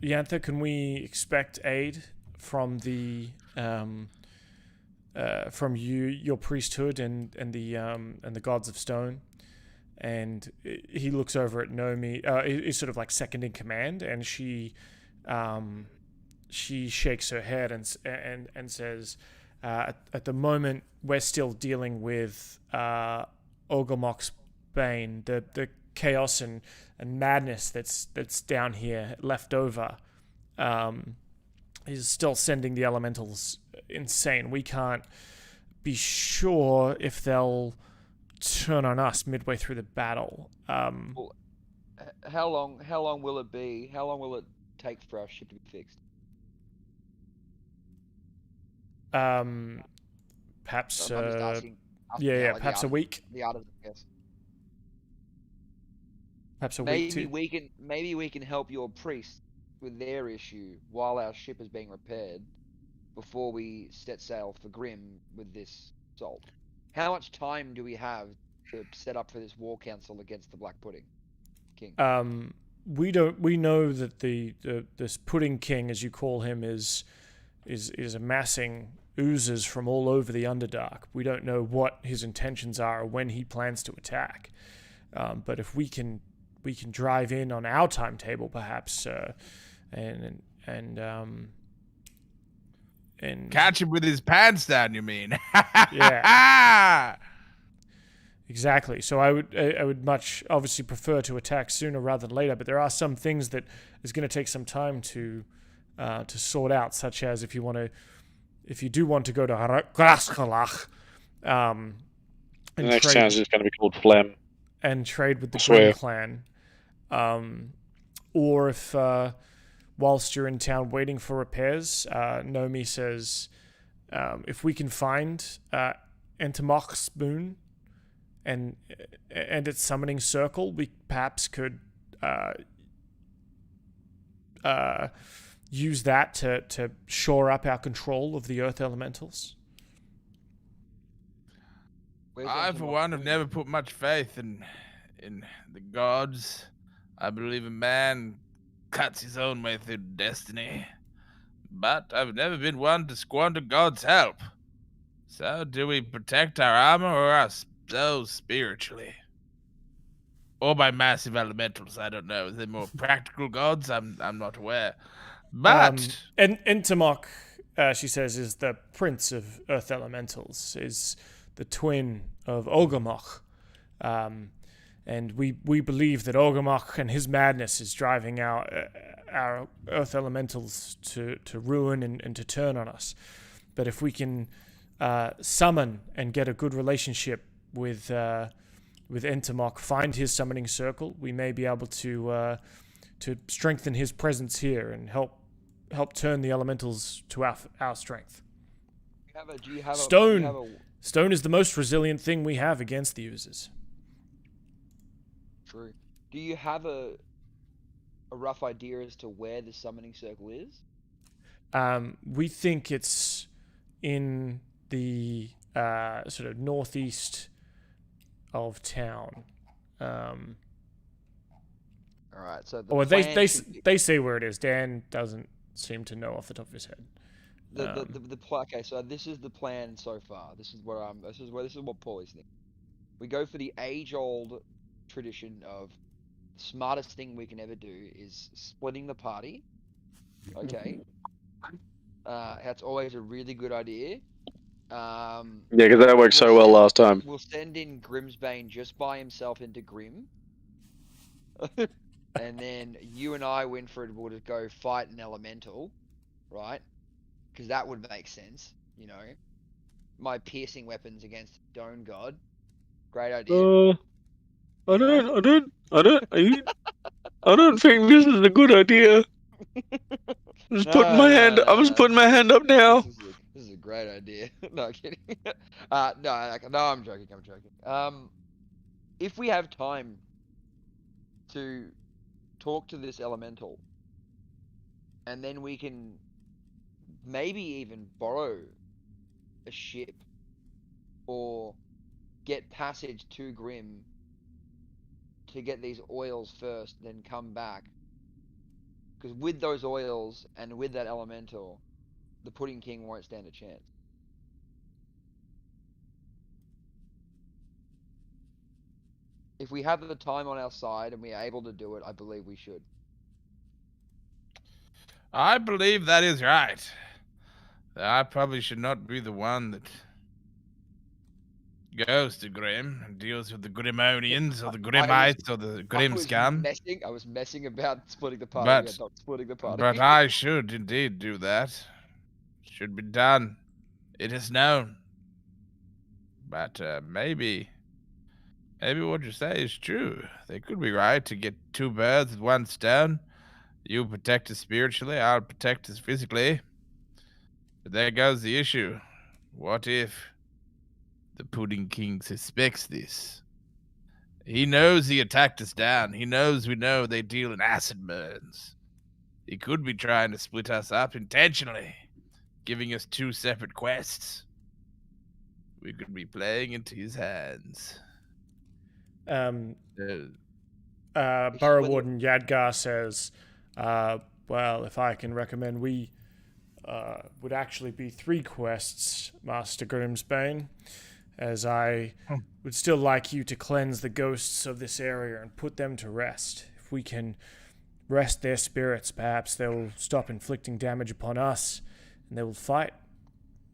Yantha, can we expect aid from the from your priesthood and the gods of stone? And he looks over at Nomi. He's sort of like second in command, and she shakes her head and says, at the moment we're still dealing with Ogormok's bane, the chaos and madness that's down here left over. He's still sending the elementals insane. We can't be sure if they'll turn on us midway through the battle. Well, how long will it be? How long will it take for our ship to be fixed? Perhaps. I'm just asking perhaps a week. The art of the guess. Perhaps a week. Maybe we can help your priests with their issue while our ship is being repaired, before we set sail for Grimm with this salt. How much time do we have to set up for this war council against the Black Pudding King? We know that this Pudding King, as you call him, is amassing oozes from all over the Underdark. We don't know what his intentions are or when he plans to attack. But if we can drive in on our timetable, perhaps, and catch him with his pants down, you mean? Yeah. Exactly. So I would much obviously prefer to attack sooner rather than later, but there are some things that is going to take some time to sort out, such as if you do want to go to Aaraockra, The and next trade town's just going to be called Phlegm. and trade with the I swear. Grim clan, or if whilst you're in town waiting for repairs, Nomi says if we can find Entomach's boon and its summoning circle, we perhaps could use that to shore up our control of the earth elementals. I, for one, have never put much faith in the gods. I believe a man cuts his own way through destiny. But I've never been one to squander God's help. So do we protect our armor or our souls spiritually? Or by massive elementals, I don't know. Is there more practical gods? I'm not aware. But and Entomach, she says, is the prince of earth elementals, is the twin of Ogormach. And we believe that Ogormach and his madness is driving our earth elementals to ruin and to turn on us. But if we can summon and get a good relationship with Entomach, find his summoning circle, we may be able to strengthen his presence here and help turn the elementals to our strength. Stone is the most resilient thing we have against the users. True. Do you have a rough idea as to where the summoning circle is? We think it's in the sort of northeast of town. All right. So they say where it is. Dan doesn't seem to know off the top of his head. Okay, so this is the plan so far. This is what Pauly's thinking. We go for the age-old tradition of the smartest thing we can ever do is splitting the party. Okay. That's always a really good idea. Yeah, because that worked so well last time. We'll send in Grimsbane just by himself into Grim. And then you and I, Winfred, will just go fight an elemental, right? Because that would make sense, you know. My piercing weapons against Stone God. Great idea. I don't think this is a good idea. I'm just putting my hand up now. This is a great idea. No, kidding. No, I'm joking. If we have time to talk to this elemental, and then we can maybe even borrow a ship or get passage to Grim to get these oils first, then come back. Because with those oils and with that elemental, the Pudding King won't stand a chance. If we have the time on our side and we are able to do it, I believe we should. I believe that is right. I probably should not be the one that goes to Grim and deals with the Grimonians or the Grimites or the Grim scum. I was messing about splitting the party. But I should indeed do that. Should be done. It is known. But maybe what you say is true. They could be right to get two birds with one stone. You protect us spiritually, I'll protect us physically. But there goes the issue. What if the Pudding King suspects this? He knows he attacked us down. He knows we know they deal in acid burns. He could be trying to split us up intentionally, giving us two separate quests. We could be playing into his hands. Burrow Warden Yadgar says, well, if I can recommend, we would actually be 3 quests, Master Grimsbane, as I would still like you to cleanse the ghosts of this area and put them to rest. If we can rest their spirits, perhaps they will stop inflicting damage upon us, and they will fight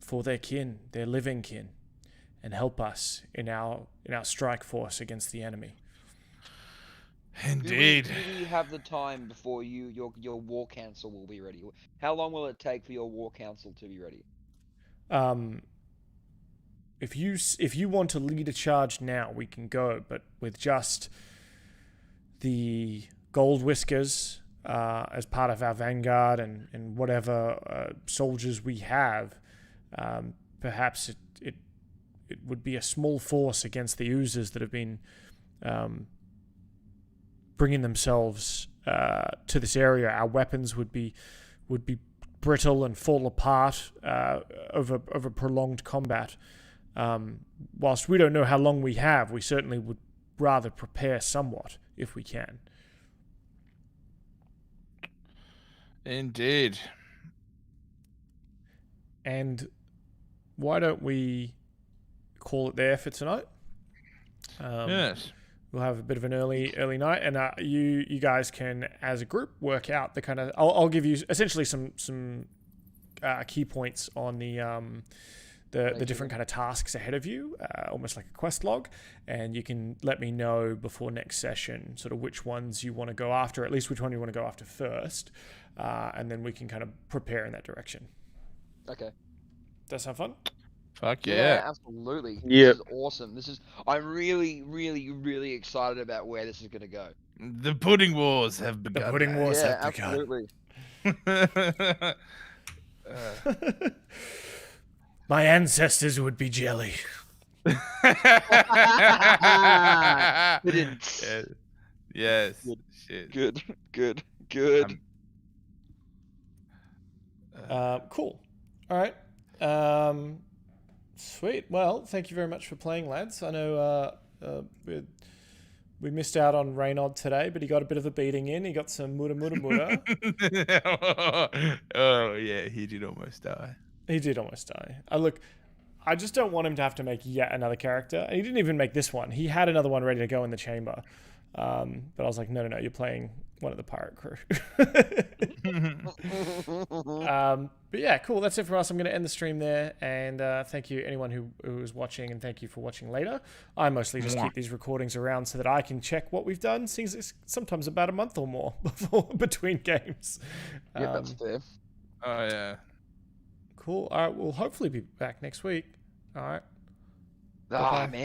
for their kin, their living kin. help us in our strike force against the enemy. Indeed. Do we have the time before your war council will be ready? How long will it take for your war council to be ready? If you want to lead a charge now, we can go, but with just the Gold Whiskers as part of our vanguard and whatever soldiers we have, perhaps it would be a small force against the oozers that have been bringing themselves to this area. Our weapons would be brittle and fall apart over prolonged combat. Whilst we don't know how long we have, we certainly would rather prepare somewhat if we can. Indeed. And why don't we call it there for tonight? Yes. We'll have a bit of an early night, and you guys can, as a group, work out the kind of. I'll give you essentially some key points on the different kind of tasks ahead of you, almost like a quest log, and you can let me know before next session sort of which ones you want to go after, at least which one you want to go after first, and then we can kind of prepare in that direction. Okay. Does that sound fun? Fuck yeah. Absolutely. Yep. This is awesome. I'm really, really, really excited about where this is going to go. The pudding wars have begun. The pudding wars Yeah, have begun. absolutely. My ancestors would be jelly. Yes. Good. Shit. Good. Cool. All right. Sweet. Well, thank you very much for playing, lads. I know we missed out on Reynald today, but he got a bit of a beating in. He got some mura. Oh, yeah, he did almost die. He did almost die. Look, I just don't want him to have to make yet another character. And he didn't even make this one. He had another one ready to go in the chamber. But I was like, no, you're playing one of the pirate crew. But yeah, cool. That's it for us. I'm going to end the stream there. And thank you, anyone who was watching, and thank you for watching later. I mostly just keep these recordings around so that I can check what we've done, since it's sometimes about a month or more between games. Yeah, that's fair. Oh, yeah. Cool. All right, we'll hopefully be back next week. All right. Ah, man.